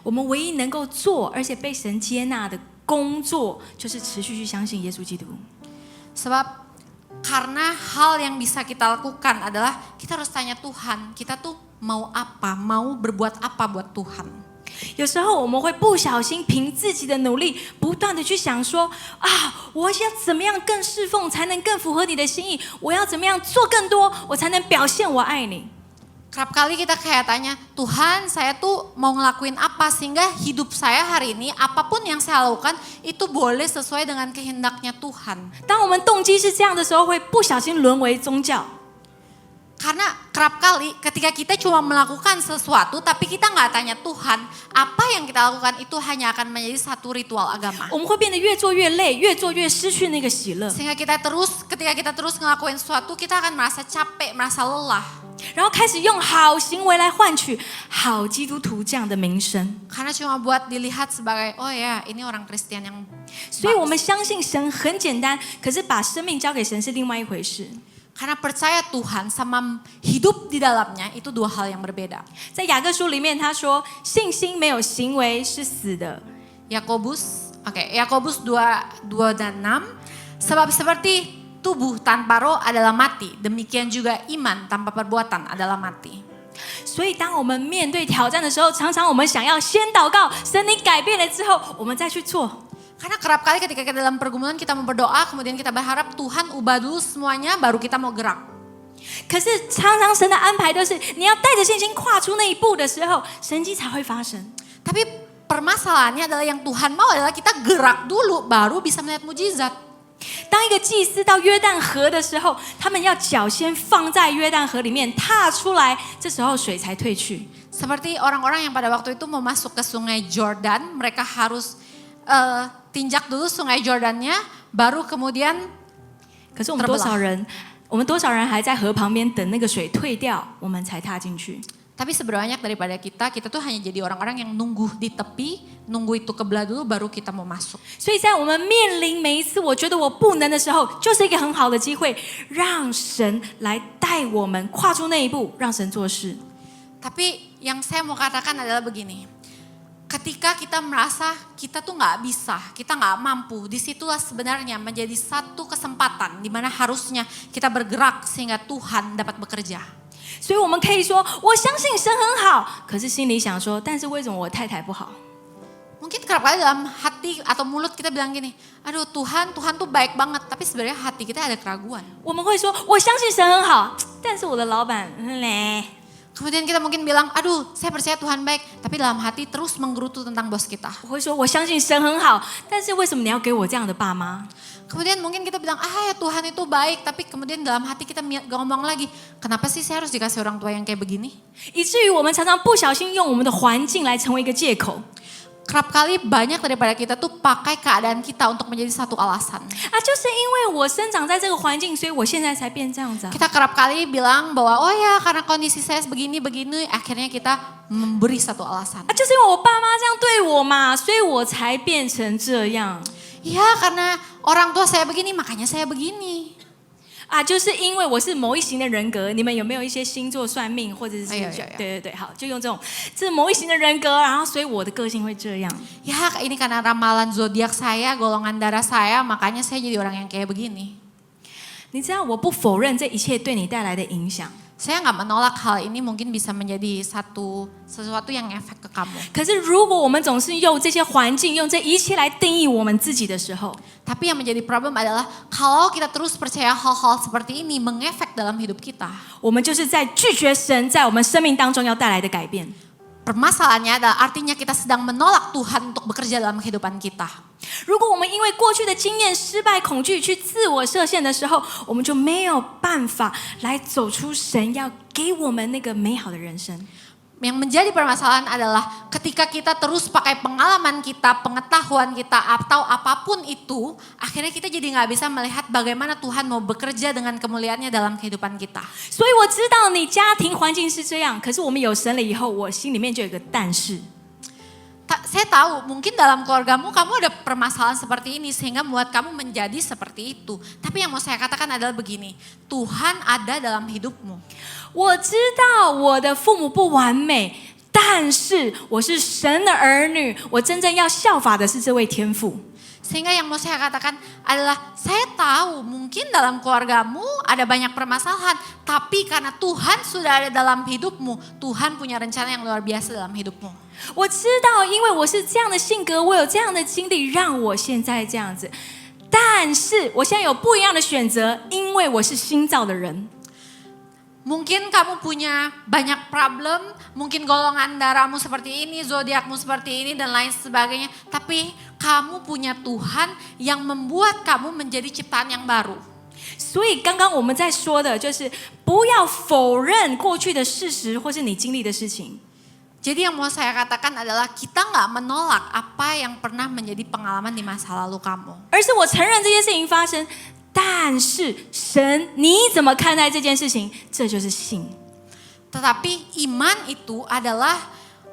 我们唯一能够做而且被神接纳的工作，就是持续去相信耶稣基督。 Sebab karena hal yang bisa kita lakukan adalah kita harus tanya Tuhan, kita tuh mau apa, mau berbuat apa buat Tuhan. 有时候我们会不小心凭自己的努力，不断的去想说我要怎么样更侍奉才能更符合你的心意？我要怎么样做更多，我才能表现我爱你？ Kerap kali kita kayak tanya, Tuhan saya tuh mau ngelakuin apa sehingga hidup saya hari ini apapun yang saya lakukan itu boleh sesuai dengan kehendaknya Tuhan. 当我们动机是这样的时候，会不小心沦为宗教。 Karena kerap kali ketika kita cuma melakukan sesuatu tapi kita nggak tanya Tuhan, apa yang kita lakukan itu hanya akan menjadi satu ritual agama. 我们会变得越做越累，越做越失去那个喜乐。 Sehingga ketika kita terus ngelakuin sesuatu, kita akan merasa capek, merasa lelah. 然后开始用好行为来换取好基督徒这样的名声。 Karena cuma buat dilihat sebagai, oh ya ini orang Kristen yang 所以我们相信神很简单，可是把生命交给神是另外一回事。 Karena percaya Tuhan sama hidup di dalamnya itu dua hal yang berbeda. 在雅各书里面他说，信心没有行为是死的。 Yakobus 2 dan 6. Sebab seperti tubuh tanpa roh adalah mati, demikian juga iman tanpa perbuatan adalah mati. 所以当我们面对挑战的时候，常常我们想要先祷告，神你改变了之后，我们再去做。 Karena kerap kali ketika kita dalam pergumulan kita mau berdoa, kemudian kita berharap Tuhan ubah dulu semuanya baru kita mau gerak. 可是常常神的安排都是你要带着信心跨出那一步的时候，神迹才会发生。 Tapi permasalahannya adalah yang Tuhan mau adalah kita gerak dulu baru bisa melihat mujizat. 当一个祭司到约旦河的时候，他们要脚先放在约旦河里面踏出来，这时候水才退去。 Seperti orang-orang yang pada waktu itu mau masuk ke sungai Jordan, mereka harus tinjak dulu sungai Jordannya, baru kemudian 可是我们多少人还在河旁边等那个水退掉，我们才踏进去。 Tapi sebanyak daripada kita tuh hanya jadi orang-orang yang nunggu di tepi, nunggu itu kebelah dulu baru kita mau masuk. 所以在我们面临每一次我觉得我不能的时候，就是一个很好的机会，让神来带我们跨出那一步，让神做事。 Tapi yang saya mau katakan adalah begini. Ketika kita merasa kita tuh nggak bisa, kita nggak mampu, disitulah sebenarnya menjadi satu kesempatan di mana harusnya kita bergerak sehingga Tuhan dapat bekerja. 所以我们可以说，我相信神很好，可是心里想说，但是为什么我太太不好？ Mungkin kerap kali dalam hati atau mulut kita bilang gini, aduh Tuhan tuh baik banget, tapi sebenarnya hati kita ada keraguan. 我们会说，我相信神很好，但是我的老板嘞。 Kemudian kita mungkin bilang, aduh saya percaya Tuhan baik, tapi dalam hati terus menggerutu tentang bos kita. 我会说，我相信神很好，但是为什么你要给我这样的爸妈？ Kemudian mungkin kita bilang, ya Tuhan itu baik, tapi kemudian dalam hati kita ngomong lagi, kenapa sih saya harus dikasih orang tua yang kayak begini? 以至于我们常常不小心用我们的环境来成为一个借口。kerap kali banyak daripada kita tuh pakai keadaan kita untuk menjadi satu alasan. 就是因为我生长在这个环境，所以我现在才变这样子啊。 Kita kerap kali bilang bahwa oh ya karena kondisi saya begini, akhirnya kita memberi satu alasan. 就是因为我爸妈这样对我嘛，所以我才变成这样。 Ya karena orang tua saya begini, makanya saya begini. 就是因为我是某一型的人格，你们有没有一些星座算命或者是对，好，就用这某一型的人格，然后所以我的个性会这样。 Ya ini karena ramalan zodiak saya, golongan darah saya, makanya saya jadi orang yang kayak begini. 你知道我不否认这一切对你带来的影响， Saya nggak menolak hal ini mungkin bisa menjadi sesuatu yang efek ke kamu. 可是如果我们总是用这些环境、用这一切来定义我们自己的时候， Tapi yang menjadi problem adalah kalau kita terus percaya hal-hal seperti ini mengefek dalam hidup kita. 我们就是在拒绝神在我们生命当中要带来的改变。 Permasalahannya adalah artinya kita sedang menolak Tuhan untuk bekerja dalam kehidupan kita. 如果我们因为过去的经验、失败、恐惧去自我设限的时候，我们就没有办法来走出神要给我们那个美好的人生。 Yang menjadi permasalahan adalah ketika kita terus pakai pengalaman kita, pengetahuan kita atau apapun itu, akhirnya kita jadi nggak bisa melihat bagaimana Tuhan mau bekerja dengan kemuliaannya dalam kehidupan kita. 所以我知道你家庭环境是这样，可是我们有神了以后，我心里面就有一个但是。 Saya tahu mungkin dalam keluargamu kamu ada permasalahan seperti ini sehingga membuat kamu menjadi seperti itu. Tapi yang mau saya katakan adalah begini, Tuhan ada dalam hidupmu. 我知道我的父母不完美，但是我是神的儿女，我真正要效法的是这位天父。 Sehingga yang mau saya katakan adalah saya tahu mungkin dalam keluargamu ada banyak permasalahan. Tapi karena Tuhan sudah ada dalam hidupmu, Tuhan punya rencana yang luar biasa dalam hidupmu. 我知道，因为我是这样的性格，我有这样的经历，让我现在这样子。但是我现在有不一样的选择，因为我是新造的人。 Mungkin kamu punya banyak problem, mungkin golongan darahmu seperti ini, zodiakmu seperti ini dan lain sebagainya. Tapi kamu punya Tuhan yang membuat kamu menjadi ciptaan yang baru. 所以刚刚我们在说的就是不要否认过去的事实或是你经历的事情。 Jadi yang mau saya katakan adalah kita nggak menolak apa yang pernah menjadi pengalaman di masa lalu kamu. 而是我承认这件事情发生，但是神你怎么看待这件事情？这就是信。 Tetapi iman itu adalah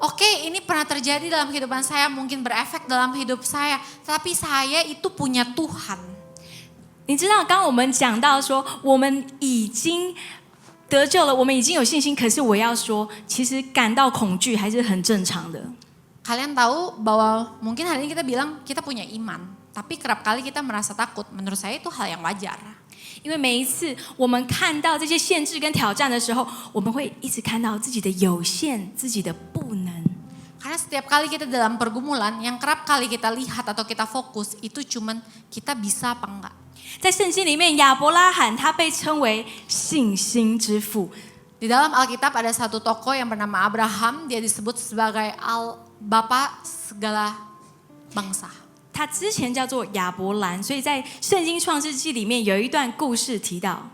oke, ini pernah terjadi dalam kehidupan saya, mungkin berefek dalam hidup saya. Tapi saya itu punya Tuhan. 你知道，刚刚我们讲到说，我们已经得救了，我们已经有信心。可是我要说，其实感到恐惧还是很正常的。 Kalian tahu bahwa mungkin hari ini kita bilang kita punya iman. Tapi kerap kali kita merasa takut. Menurut saya itu hal yang wajar. 因为每一次我们看到这些限制跟挑战的时候，我们会一直看到自己的有限、自己的不能。 Karena setiap kali kita dalam pergumulan, yang kerap kali kita lihat atau kita fokus itu cuman kita bisa apa enggak. 在圣经里面，亚伯拉罕他被称为信心之父。 Di dalam Alkitab ada satu tokoh yang bernama Abraham, dia disebut sebagai Bapa segala bangsa. 他之前叫做亚伯兰，所以在圣经创世纪里面有一段故事提到。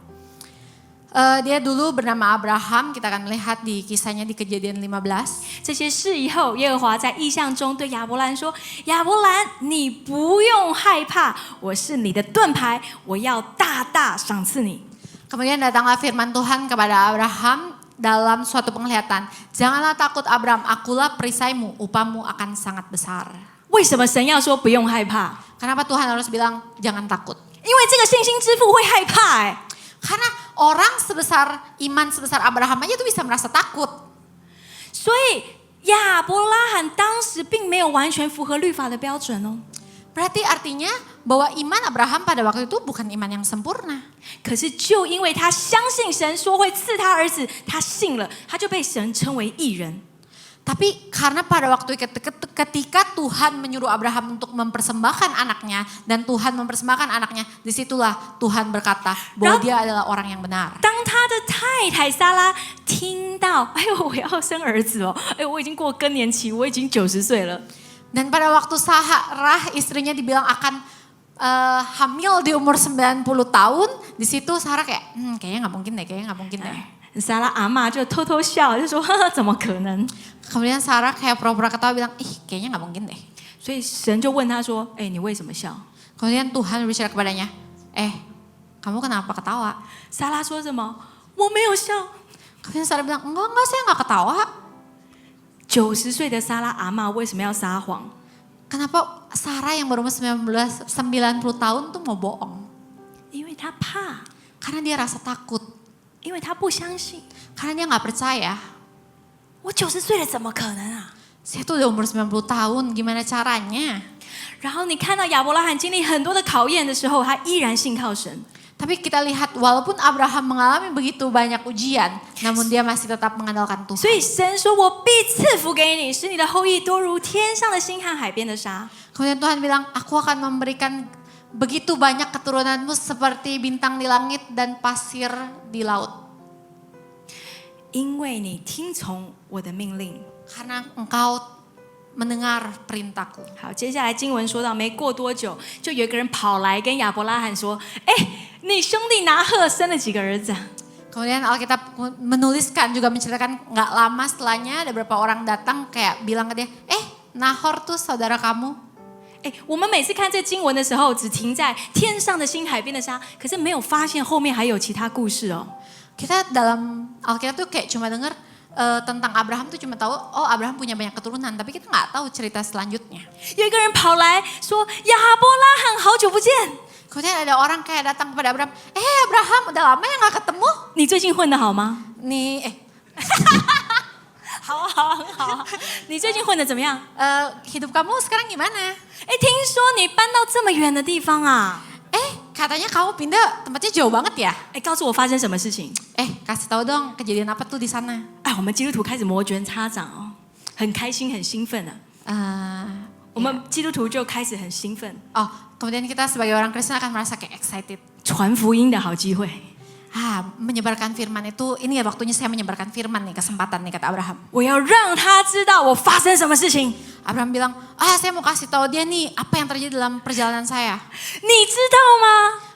Dia dulu bernama Abraham, kita akan melihat di kisahnya di Kejadian 15. 这些事以后，耶和华在异象中对亚伯兰说：“亚伯兰，你不用害怕，我是你的盾牌，我要大大赏赐你。” Kemudian datanglah firman Tuhan kepada Abraham dalam suatu penglihatan. Janganlah takut Abraham, akulah perisaimu, upamu akan sangat besar. 为什么神要说不用害怕？ Kenapa Tuhan harus bilang jangan takut? 因为这个信心之父会害怕Karena orang sebesar iman sebesar Abraham aja tuh bisa merasa takut. 所以亚伯拉罕当时并没有完全符合律法的标准哦。 Berarti artinya bahwa iman Abraham pada waktu itu bukan iman yang sempurna. 可是就因为他相信神说会赐他儿子，他信了，他就被神称为义人。 Tapi karena pada waktu ketika Tuhan menyuruh Abraham untuk mempersembahkan anaknya dan Tuhan mempersembahkan anaknya, disitulah Tuhan berkata bahwa dia adalah orang yang benar. 当他的太太撒拉听到，哎呦，我要生儿子哦，哎，我已经过更年期，我已经90岁了。 Dan pada waktu Sarah istrinya dibilang akan hamil di umur 90 tahun, di situ Sarah kayak kayaknya nggak mungkin deh, kayaknya nggak mungkin deh. 撒拉阿嬷就偷偷笑，就说：“呵呵，怎么可能 Kemudian Sarah kayak pura-pura ketawa bilang, ih kayaknya nggak mungkin deh.？” 所以神就问他说：“哎，你为什么笑 Kemudian Tuhan berbicara kepadanya, kamu kenapa ketawa?？” 撒拉说什么？我没有笑。 Kemudian Sarah bilang, enggak saya nggak ketawa. 90岁的撒拉阿嬷为什么要撒谎？ Kenapa Sarah yang baru 90 tahun tuh mau bohong? 因为她怕， Karena dia rasa takut, 因为她不相信。 karena dia nggak percaya. 我90岁了，怎么可能啊？ Saya tuh udah umur 90 tahun, gimana caranya? 然后你看到亚伯拉罕经历很多的考验的时候，他依然信靠神。 Tapi kita lihat walaupun Abraham mengalami begitu banyak ujian, namun dia masih tetap mengandalkan 所以 Tuhan. 神说：“我必赐福给你，使你的后裔多如天上的星和海边的沙。” Kemudian Tuhan bilang, aku akan memberikan begitu banyak keturunanmu seperti bintang di langit dan pasir di laut. 因为你听从我的命令。 Karena engkau mendengar perintahku. 好，接下来经文说到，没过多久，就有一个人跑来跟亚伯拉罕说：“哎，你兄弟拿鹤生了几个儿子啊？” Kemudian Alkitab menuliskan juga menceritakan nggak lama setelahnya ada beberapa orang datang kayak bilang ke dia, Nahor tuh saudara kamu. 哎，我们每次看这经文的时候，只停在天上的星、海边的沙，可是没有发现后面还有其他故事哦。 Kita dalam Alkitab tuh kayak cuma dengar tentang Abraham tuh cuma tahu, oh Abraham punya banyak keturunan, tapi kita nggak tahu cerita selanjutnya. 有一个人跑来说：“亚伯拉罕，好久不见， Kemudian ada orang kayak datang kepada Abraham, Abraham udah lama ya nggak ketemu. 你最近混得好吗？” Nih, 好啊，好啊，很好啊。你最近混得怎么样？ hidup kamu sekarang gimana? 哎，听说你搬到这么远的地方啊？ Katanya kamu pindah tempatnya jauh banget ya? 哎，告诉我发生什么事情？ Kasih tahu dong kejadian apa tuh di sana? 哎，我们基督徒开始摩拳擦掌哦，很开心，很兴奋啊。我们基督徒就开始很兴奋， Kemudian kita sebagai orang Kristen akan merasa kayak excited. 传福音的好机会。 Menyebarkan firman itu, ini ya waktunya saya menyebarkan firman nih, kesempatan nih kata Abraham. 我要让他知道我发生什么事情。 Abraham bilang, saya mau kasih tahu dia nih apa yang terjadi dalam perjalanan saya. 你知道吗？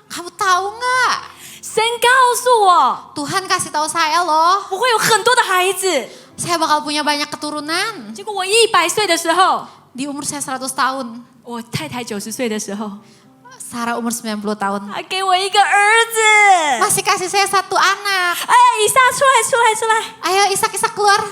Kamu tahu nggak? 神告诉我， Tuhan kasih tahu saya loh, 我会有很多的孩子。 saya bakal punya banyak keturunan. 结果我100岁的时候， Di umur saya 100 tahun, 我太太90岁的时候， Sarah umur 90 tahun. 他给我一个儿子。 Masih kasih saya 1 anak. 哎，以撒出来，出来，出来！ Ayo Ishak keluar.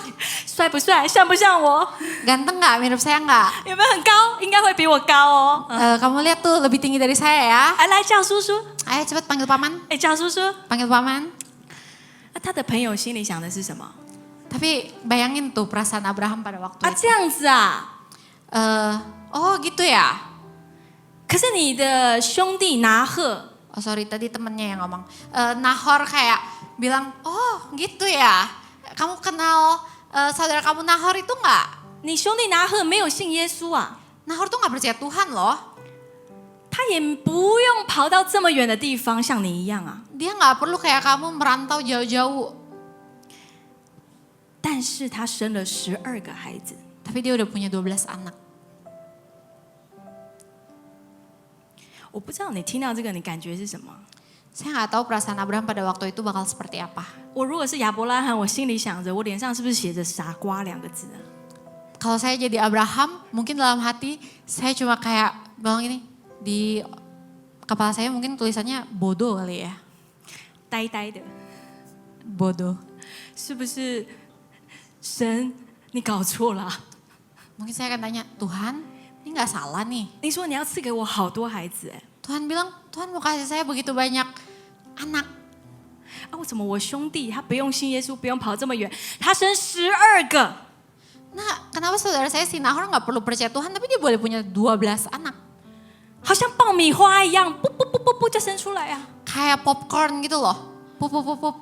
帅不帅？像不像我？ Ganteng nggak? Mirip saya nggak? 有没有很高？应该会比我高哦。 Kamu lihat tuh lebih tinggi dari saya ya. 哎，来叫叔叔。 Ayo cepet panggil paman. 哎，叫叔叔。 Panggil paman. 他的朋友心里想的是什么？ Tapi bayangin tuh perasaan Abraham pada waktu 啊， itu. 这样子啊。 Oh gitu ya. 可是你的兄弟拿鹤， Oh sorry tadi temennya yang ngomong. Nahor kayak bilang, oh gitu ya. Kamu kenal saudara kamu Nahor itu nggak? 你兄弟拿鹤没有信耶稣啊， Nahor tuh nggak percaya Tuhan loh. 他也不用跑到这么远的地方，像你一样啊。 Dia nggak perlu kayak kamu merantau jauh-jauh. 但是他生了12个孩子。 Tapi dia udah punya 12 anak. 我不知道你听到这个，你感觉是什么？ Saya nggak tahu perasaan Abraham pada waktu itu bakal seperti apa. 我如果是亚伯拉罕，我心里想着，我脸上是不是写着傻瓜2个字啊？ Kalau saya jadi Abraham, mungkin dalam hati saya cuma kayak bilang ini, di kepala saya mungkin tulisannya bodoh kali ya. 呆呆的， Bodoh. 是不是？神，你搞错了啊。 Mungkin saya akan tanya, Tuhan ini nggak salah nih. 你说你要赐给我好多孩子，哎， Tuhan bilang, Tuhan mau kasih saya begitu banyak anak. 啊，为什么我兄弟他不用信耶稣，不用跑这么远，他生12个？ Nah kenapa saudara saya si Nahor nggak perlu percaya Tuhan tapi dia boleh punya 12 anak. 好像爆米花一样，噗噗噗噗噗就生出来啊！ Kayak popcorn gitu loh. Pup, pup, pup, pup,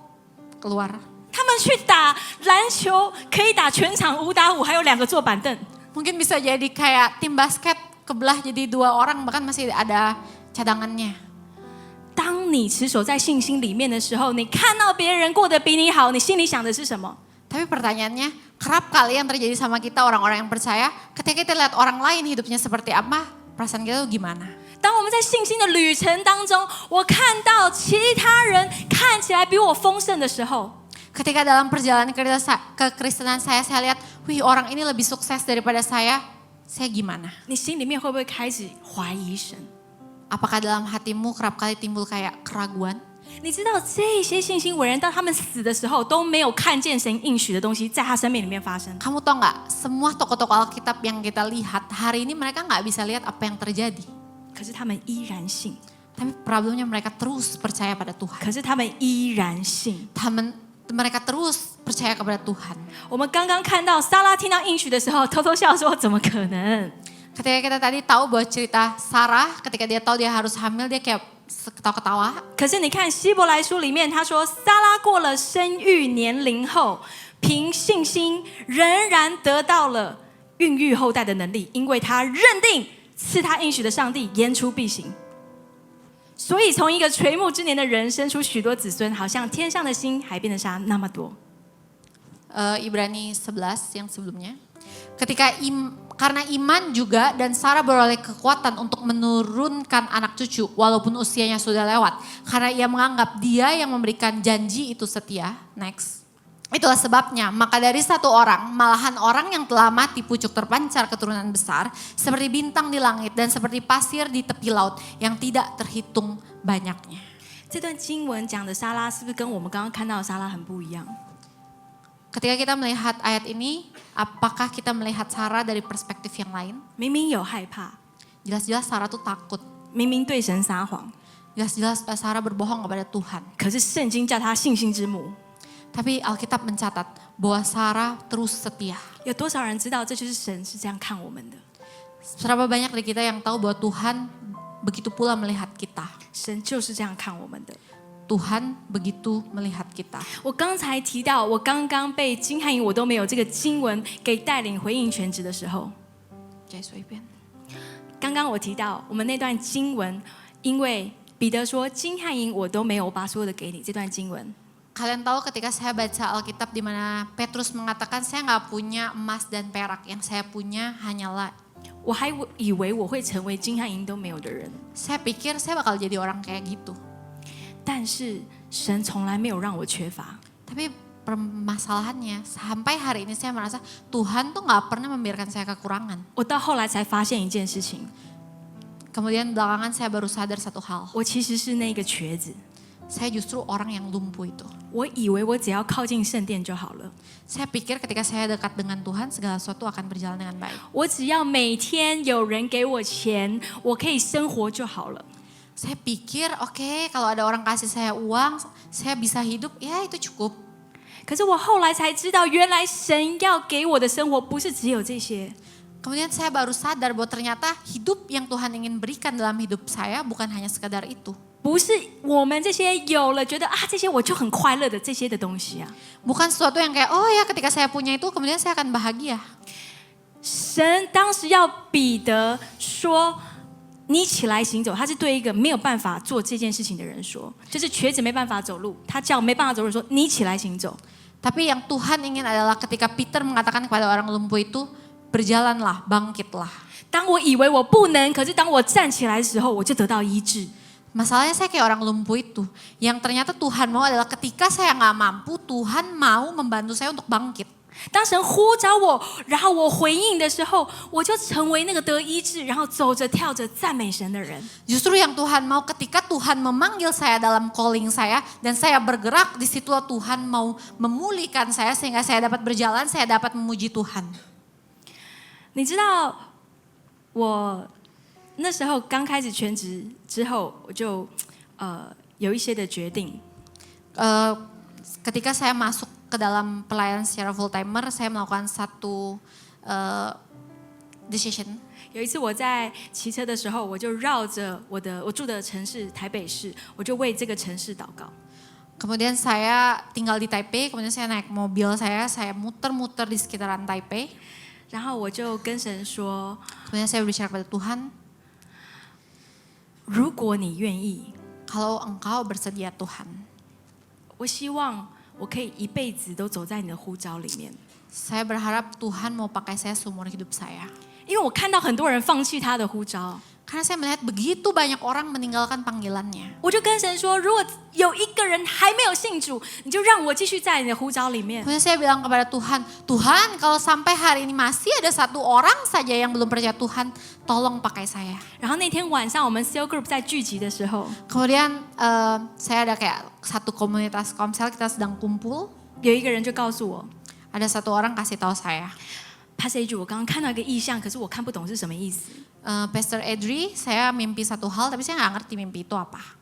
keluar. 他们去打篮球，可以打全场5打5，还有2个坐板凳。 Mungkin bisa jadi kayak tim basket kebelah jadi 2 orang bahkan masih ada cadangannya. 当你持守在信心里面的时候，你看到别人过得比你好，你心里想的是什么？ Tapi pertanyaannya, kerap kali yang terjadi sama kita orang-orang yang percaya, ketika kita lihat orang lain hidupnya seperti apa, perasaan kita tuh gimana? 当我们在信心的旅程当中，我看到其他人看起来比我丰盛的时候， Ketika dalam perjalanan kekristenan saya lihat, wih orang ini lebih sukses daripada saya gimana? 你心里面会不会开始怀疑神？ Apakah dalam hatimu kerap kali timbul kayak keraguan? 你知道这些信心伟人，到他们死的时候都没有看见神应许的东西在他生命里面发生。 Kamu tahu nggak, semua tokoh-tokoh Alkitab yang kita lihat hari ini mereka nggak bisa lihat apa yang terjadi. 可是他们依然信， Tapi problemnya mereka terus percaya pada Tuhan. 可是他们依然信。 Mereka terus percaya kepada Tuhan. 我们刚刚看到撒拉听到应许的时候，偷偷笑说：“怎么可能？” Ketika kita tadi tahu bahwa cerita Sarah, ketika dia tahu dia harus hamil, dia kayak ketawa-ketawa. 可是你看希伯来书里面，他说撒拉过了生育年龄后，凭信心仍然得到了孕育后代的能力，因为他认定赐他应许的上帝言出必行。所以从一个垂暮之年的人生出许多子孙，好像天上的星、海边的沙那么多。 Ibrani 11 yang sebelumnya. Karena iman juga dan Sarah beroleh kekuatan untuk menurunkan anak cucu walaupun usianya sudah lewat. Karena ia menganggap dia yang memberikan janji itu setia. Next. Itulah sebabnya, maka dari satu orang, malahan orang yang telah mati pucuk terpancar keturunan besar, seperti bintang di langit dan seperti pasir di tepi laut yang tidak terhitung banyaknya. 这段经文讲的撒拉是不是跟我们刚刚看到的撒拉很不一样？ Ketika kita melihat ayat ini, apakah kita melihat Sarah dari perspektif yang lain? 明明有害怕， Jelas-jelas Sarah tuh takut. 明明对神撒谎， Jelas-jelas Sarah berbohong kepada Tuhan. 可是圣经叫她信心之母。 Tapi Alkitab mencatat bahwa Sarah terus setia. 有多少人知道这就是神是这样看我们的？ Berapa banyak dari kita yang tahu bahwa Tuhan begitu pula melihat kita. 神就是这样看我们的。 Tuhan begitu melihat kita. 我刚才提到，我刚刚被金汉营我都没有这个经文给带领回应全职的时候，刚刚我提到我们那段经文，因为彼得说金汉营我都没有，我把所有的给你。这段经文， Kalian tahu ketika saya baca Alkitab di mana Petrus mengatakan saya nggak punya emas dan perak, yang saya punya hanyalah. 我还以为我会成为金汉营都没有的人， Saya pikir saya bakal jadi orang kayak gitu. 但是神从来没有让我缺乏。 Tapi permasalahannya sampai hari ini saya merasa Tuhan tuh nggak pernah membiarkan saya kekurangan. 我到后来才发现一件事情， Kemudian belakangan saya baru sadar satu hal. 我其实是那个瘸子。 Saya justru orang yang lumpuh itu. 我以为我只要靠近圣殿就好了， Saya pikir ketika saya dekat dengan Tuhan segala sesuatu akan berjalan dengan baik. 我只要每天有人给我钱，我可以生活就好了。 Saya pikir oke, kalau ada orang kasih saya uang, saya bisa hidup, ya itu cukup. 可是我后来才知道，原来神要给我的生活不是只有这些。 Kemudian saya baru sadar bahwa ternyata hidup yang Tuhan ingin berikan dalam hidup saya bukan hanya sekadar itu. 不是我们这些有了觉得啊这些我就很快乐的这些的东西啊， Bukan sesuatu yang kayak oh ya ketika saya punya itu kemudian saya akan bahagia. 神当时要彼得说你起来行走，他是对一个没有办法做这件事情的人说，就是瘸子没办法走路，他叫没办法走路说你起来行走。 Tapi yang Tuhan ingin adalah ketika Peter mengatakan kepada orang lumpuh itu, berjalanlah, bangkitlah. 当我以为我不能，可是当我站起来的时候，我就得到医治。 Masalahnya saya kayak orang lumpuh itu, yang ternyata Tuhan mau adalah ketika saya nggak mampu, Tuhan mau membantu saya untuk bangkit. 当神呼召我，然后我回应的时候，我就成为那个得医治，然后走着跳着赞美神的人。 Justru yang Tuhan mau ketika Tuhan memanggil saya dalam calling saya dan saya bergerak, disitulah Tuhan mau memulihkan saya sehingga saya dapat berjalan, saya dapat memuji Tuhan. 你知道，我那时候刚开始全职之后，我就有一些的决定。 Ketika saya masuk ke dalam pelayanan secara full timer, saya melakukan satu decision. 有一次我在骑车的时候，我就绕着我住的城市台北市，我就为这个城市祷告。 Kemudian saya tinggal di Taipei, kemudian saya naik mobil saya muter-muter di sekitaran Taipei. 然后我就跟神说， Kemudian saya berbicara kepada Tuhan, 如果你愿意， kalau Engkau bersedia Tuhan, 我希望我可以一辈子都走在你的呼召里面。 saya berharap Tuhan mau pakai saya seumur hidup saya. 因为我看到很多人放弃他的呼召， Karena saya melihat begitu banyak orang meninggalkan panggilannya. 我就跟神说，如果有一个个人还没有信主，你就让我继续在你的呼召里面。 Kemudian saya bilang kepada Tuhan, Tuhan kalau sampai hari ini masih ada satu orang saja yang belum percaya Tuhan, tolong pakai saya. 然后那天晚上我们 cell group 在聚集的时候， Kemudian saya ada kayak satu komunitas komsel, kita sedang kumpul. 有一个人就告诉我 Ada satu orang kasih tahu saya, ，Pastor Adri，我刚刚看到一个意象，可是我看不懂是什么意思。 Pastor Adri, saya mimpi satu hal tapi saya nggak ngerti mimpi itu apa.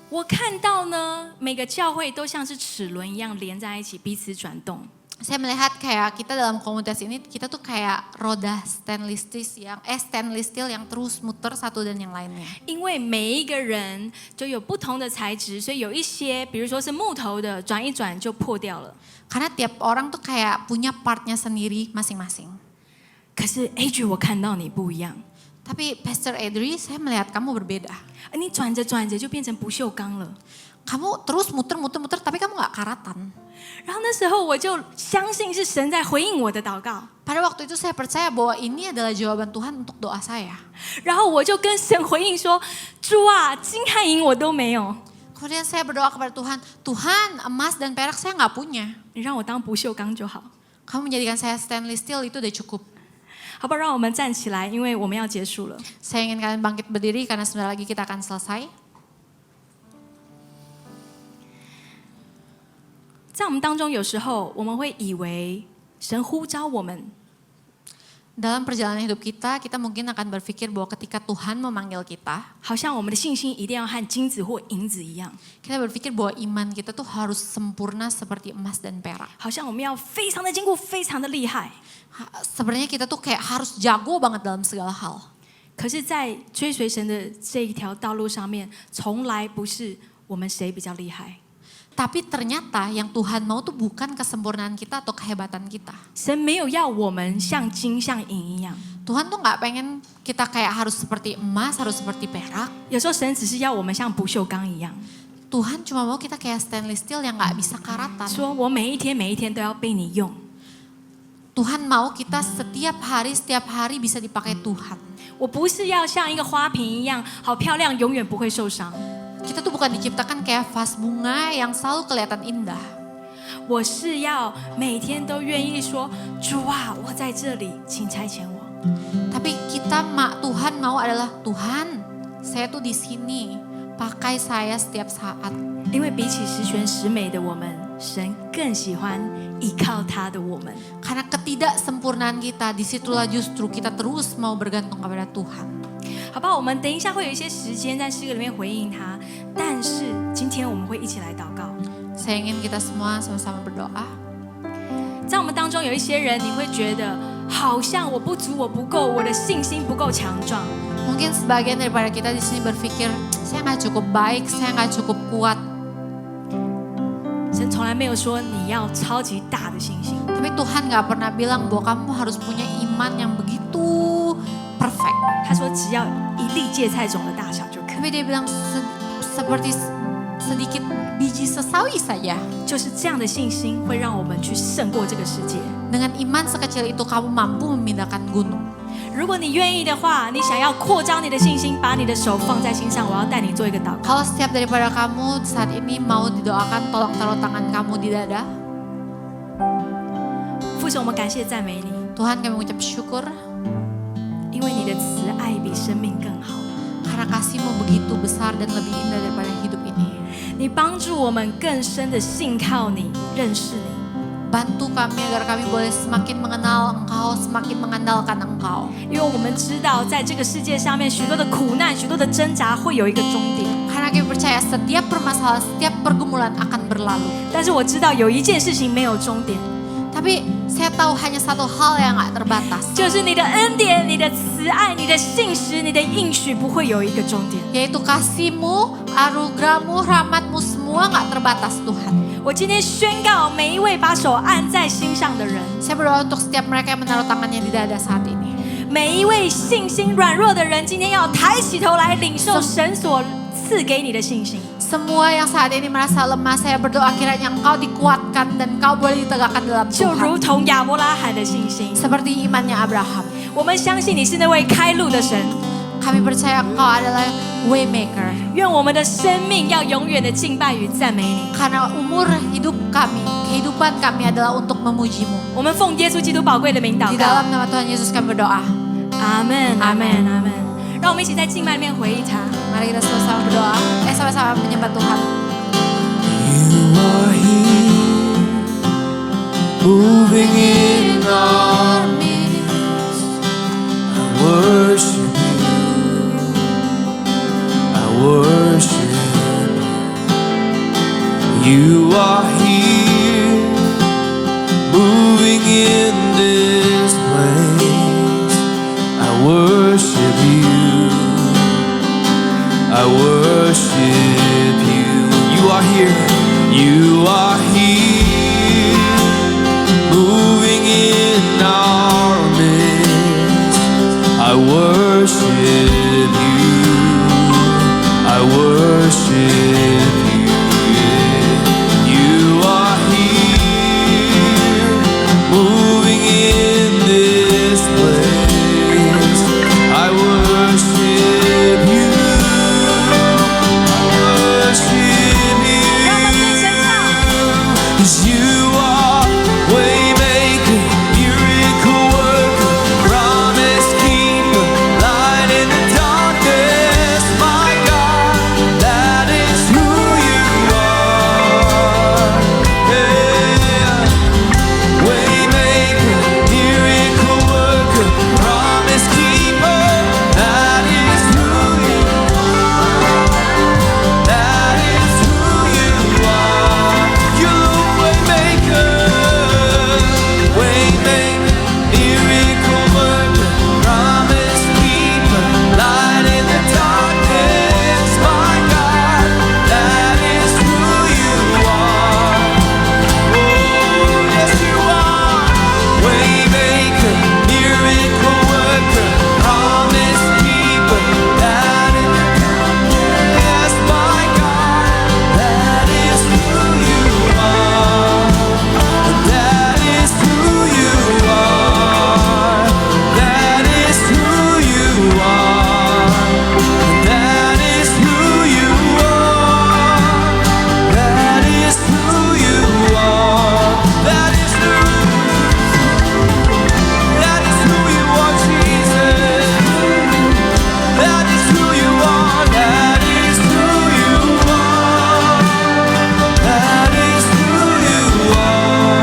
我看到呢，每个教会都像是齿轮一样连在一起，彼此转动。 Saya melihat kayak kita dalam komunitas ini, kita tuh kayak roda stainless steel yang terus muter satu dan yang lainnya. 因为每一个人就有不同的材质，所以有一些，比如说是木头的，转一转就破掉了。 Karena tiap orang tuh kayak punya partnya sendiri masing-masing. 可是 Adri，我看到你不一样， Tapi Pastor Adri, saya melihat kamu berbeda. 你转着转着就变成不锈钢了。 Kamu terus muter, tapi kamu gak karatan. 然后那时候我就相信是神在回应我的祷告， Pada waktu itu saya percaya bahwa ini adalah jawaban Tuhan untuk doa saya. 然后我就跟神回应说：“主啊，金和银我都没有， Kemudian saya berdoa kepada Tuhan, Tuhan emas dan perak saya gak punya. 你让我当不锈钢就好。 Kamu menjadikan saya stainless steel itu udah cukup. ”好吧，让我们站起来，因为我们要结束了。 Saya ingin kalian bangkit berdiri karena sebentar lagi kita akan selesai. 在我们当中，有时候我们会以为神呼召我们， Dalam perjalanan hidup kita, kita mungkin akan berpikir bahwa ketika Tuhan memanggil kita, 好像我们的信心一定要和金子或银子一样， kita berpikir bahwa iman kita tuh harus sempurna seperti emas dan perak. 好像我们要非常的坚固、非常的厉害。 Sebenarnya kita tuh kayak harus jago banget dalam segala hal. 可是，在追随神的这一条道路上面，从来不是我们谁比较厉害。 Tapi ternyata yang Tuhan mau tuh bukan kesempurnaan kita atau kehebatan kita. 神没有要我们像金像银一样， Tuhan tuh gak pengen kita kayak harus seperti emas, harus seperti perak. 有时候神只是要我们像不锈钢一样， Tuhan cuma mau kita kayak stainless steel yang gak bisa karatan. 说我每一天都要被你用。 Tuhan mau kita setiap hari bisa dipakai Tuhan. 我不是要像一个花瓶一样，好漂亮，永远不会受伤。 Kita tuh bukan diciptakan kayak vas bunga yang selalu kelihatan indah. 我是要每天都愿意说，主啊，我在这里，请差遣我。 Tapi Tuhan mau adalah Tuhan, saya tuh di sini, pakai saya setiap saat. 因为比起十全十美的我们，神更喜欢依靠他的我们。 Karena ketidaksempurnaan kita, disitulah justru kita terus mau bergantung kepada Tuhan. 好吧，我们等一下会有一些时间在诗歌里面回应他，但是今天我们会一起来祷告。 Saya ingin kita semua sama-sama berdoa. 在我们当中有一些人，你会觉得好像我不足，我不够，我的信心不够强壮。 Mungkin sebagian daripada kita di sini berpikir, saya nggak cukup baik, saya nggak cukup kuat. 神从来没有说你要超级大的信心， Tapi Tuhan nggak pernah bilang bahwa kamu harus punya iman yang begitu perfect. 他说只要一粒芥菜种的大小就可以。 Tapi dia bilang seperti sedikit biji sesawi saja. 就是这样的信心会让我们去胜过这个世界。 Dengan iman sekecil itu kamu mampu memindahkan gunung. 如果你愿意的话，你想要扩张你的信心，把你的手放在心上，我要带你做一个祷告。 Kalau setiap daripada kamu saat ini mau didoakan, tolong taruh tangan kamu di dada. 父神，我们感谢赞美你， Tuhan, kami mengucap syukur 因为你的慈爱比生命更好。 karena kasih-Mu begitu besar dan lebih indah daripada hidup ini. 你帮助我们更深的信靠你，认识你。 Bantu kami agar kami boleh semakin mengenal Engkau, semakin mengandalkan Engkau. 因为我们知道，在这个世界上面，许多的苦难、许多的挣扎会有一个终点。 Karena kami percaya setiap permasalahan, setiap pergumulan akan berlalu. 但是我知道有一件事情没有终点， Tapi saya tahu hanya satu hal yang gak terbatas. 就是你的恩典、你的慈爱、你的信实、你的应许不会有一个终点。 Yaitu kasih-Mu, anugerah-Mu, rahmat-Mu semua gak terbatas Tuhan. 我今天宣告，每一位把手按在心上的人， Saya berdoa untuk setiap mereka yang menaruh tangannya di dada saat ini. 每一位信心软弱的人，今天要抬起头来领受神所赐给你的信心。 Semua yang saat ini merasa lemah, saya berdoa kiranya Engkau dikuatkan dan Engkau boleh ditegakkan dalam 就如 Tuhan. 同亚伯拉罕的信心， Seperti imannya Abraham. 我们相信你是那位开路的神， Kami percaya Engkau adalah Waymaker. 愿我们的生命要永远的敬拜与赞美你。 Karena umur hidup kami, kehidupan kami adalah untuk memuji-Mu. 我们奉耶稣基督宝贵的名祷 Di 告， dalam nama Tuhan Yesus kami berdoa. 阿门，阿门，阿门。让我们一起在敬拜里面回应他。 Mari kita sama-sama berdoa. Sama-sama menyembah Tuhan. You are here, moving in our midst. I worship you. I worship you. You are here, moving in this place. I worship you. I worship you. You are here. You are here, moving in our midst. I worship you. I worship you. You are here, moving in this place. I worship you. Cause you are waymaker, miracle worker, promise keeper, light in the darkness. My God, that is who you are. Yeah. Waymaker, miracle worker, promise keeper, that is who you are. That is who you are. You're Waymaker, miracle worker, promise keeper, light in the darkness. My God, that is who you are. Oh, yes you are. Waymaker, miracle worker, promise keeper, light in the darkness. My God, that is who you are. That is who you are. That is who you are. That is who you are. That is who you are. That is who. That is who you are, Jesus. That is who you are. That is who you are. That is who you are.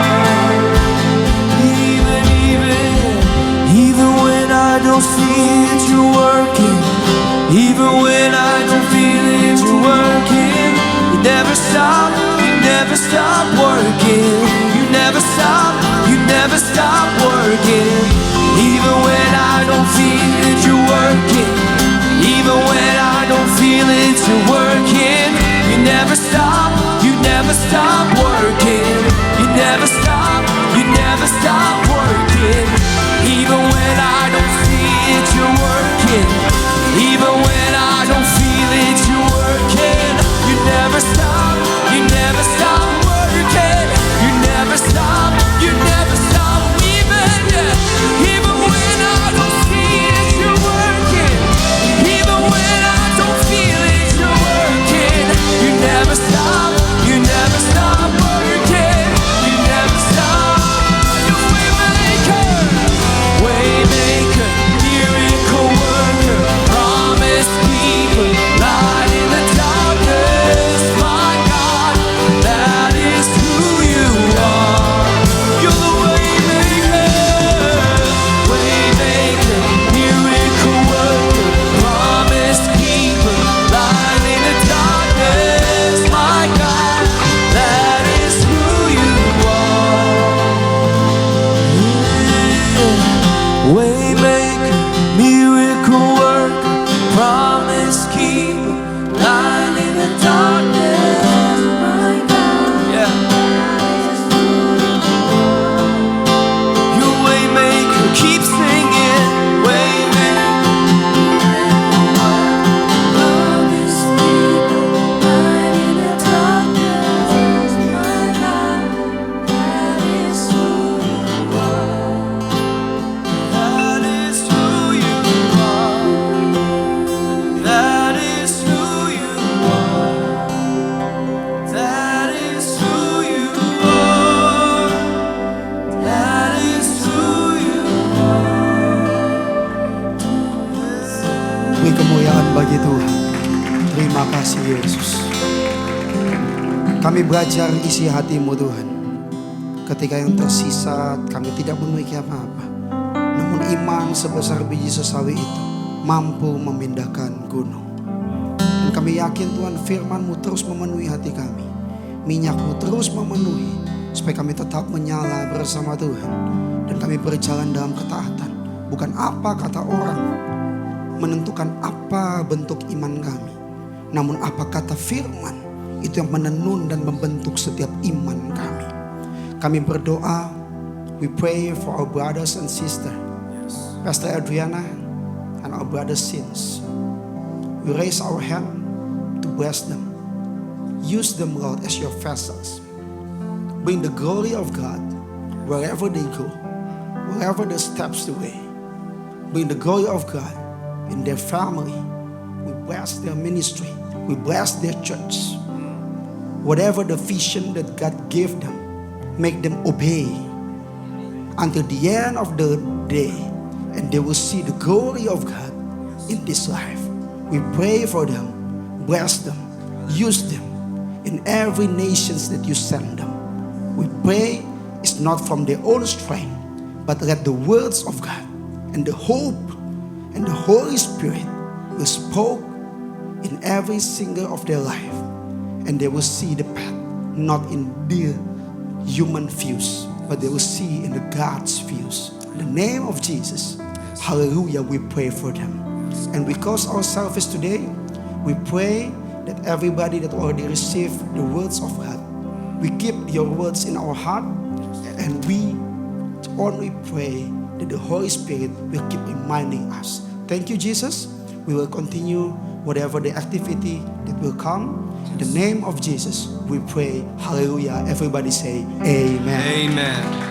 Even when I don't see it, you're working. Even when I don't feel it, you're working. You never stop working. You never stop working. Even when I don't feel it, you're working. Even when I don't feel it, you're working. You never stop working. You never stop working. Even when I don't see it, you're working. Even when I don't feel it, you're working. You never stop working. You never stop even when I don't see it, you're working. Even when I don't feel it, you're working. You never stop working. You never stop. You're Waymaker, miracle worker, promise keeper, light in the darkness. My bagi Tuhan. Terima kasih Yesus. Kami belajar isi hati-Mu Tuhan. Ketika yang tersisa kami tidak memiliki apa-apa, namun iman sebesar biji sesawi itu mampu memindahkan gunung. Dan kami yakin Tuhan, firman-Mu terus memenuhi hati kami, minyak-Mu terus memenuhi, supaya kami tetap menyala bersama Tuhan. Dan kami berjalan dalam ketaatan. Bukan apa kata orang menentukan apa bentuk iman kami, namun apa kata firman itu yang menenun dan membentuk setiap iman kami. Kami berdoa, we pray for our brothers and sisters, Pastor Adriana and our brother Sins. We raise our hand to bless them. Use them, Lord, as your vessels. Bring the glory of God wherever they go, wherever they steps the way. Bring the glory of God in their family. We bless their ministry. We bless their church. Whatever the vision that God gave them, make them obey until the end of the day, and they will see the glory of God in this life. We pray for them, bless them, use them in every nation that you send them. We pray it's not from their own strength, but let the words of God and the hope and the Holy Spirit will spoke in every single of their life, and they will see the path not in their human views, but they will see in the God's views. In the name of Jesus, hallelujah, we pray for them. And because our service today, we pray that everybody that already received the words of God, we keep your words in our heart, and we only pray that the Holy Spirit will keep reminding us. Thank you, Jesus. We will continue whatever the activity that will come. In the name of Jesus, we pray. Hallelujah. Everybody say amen. Amen.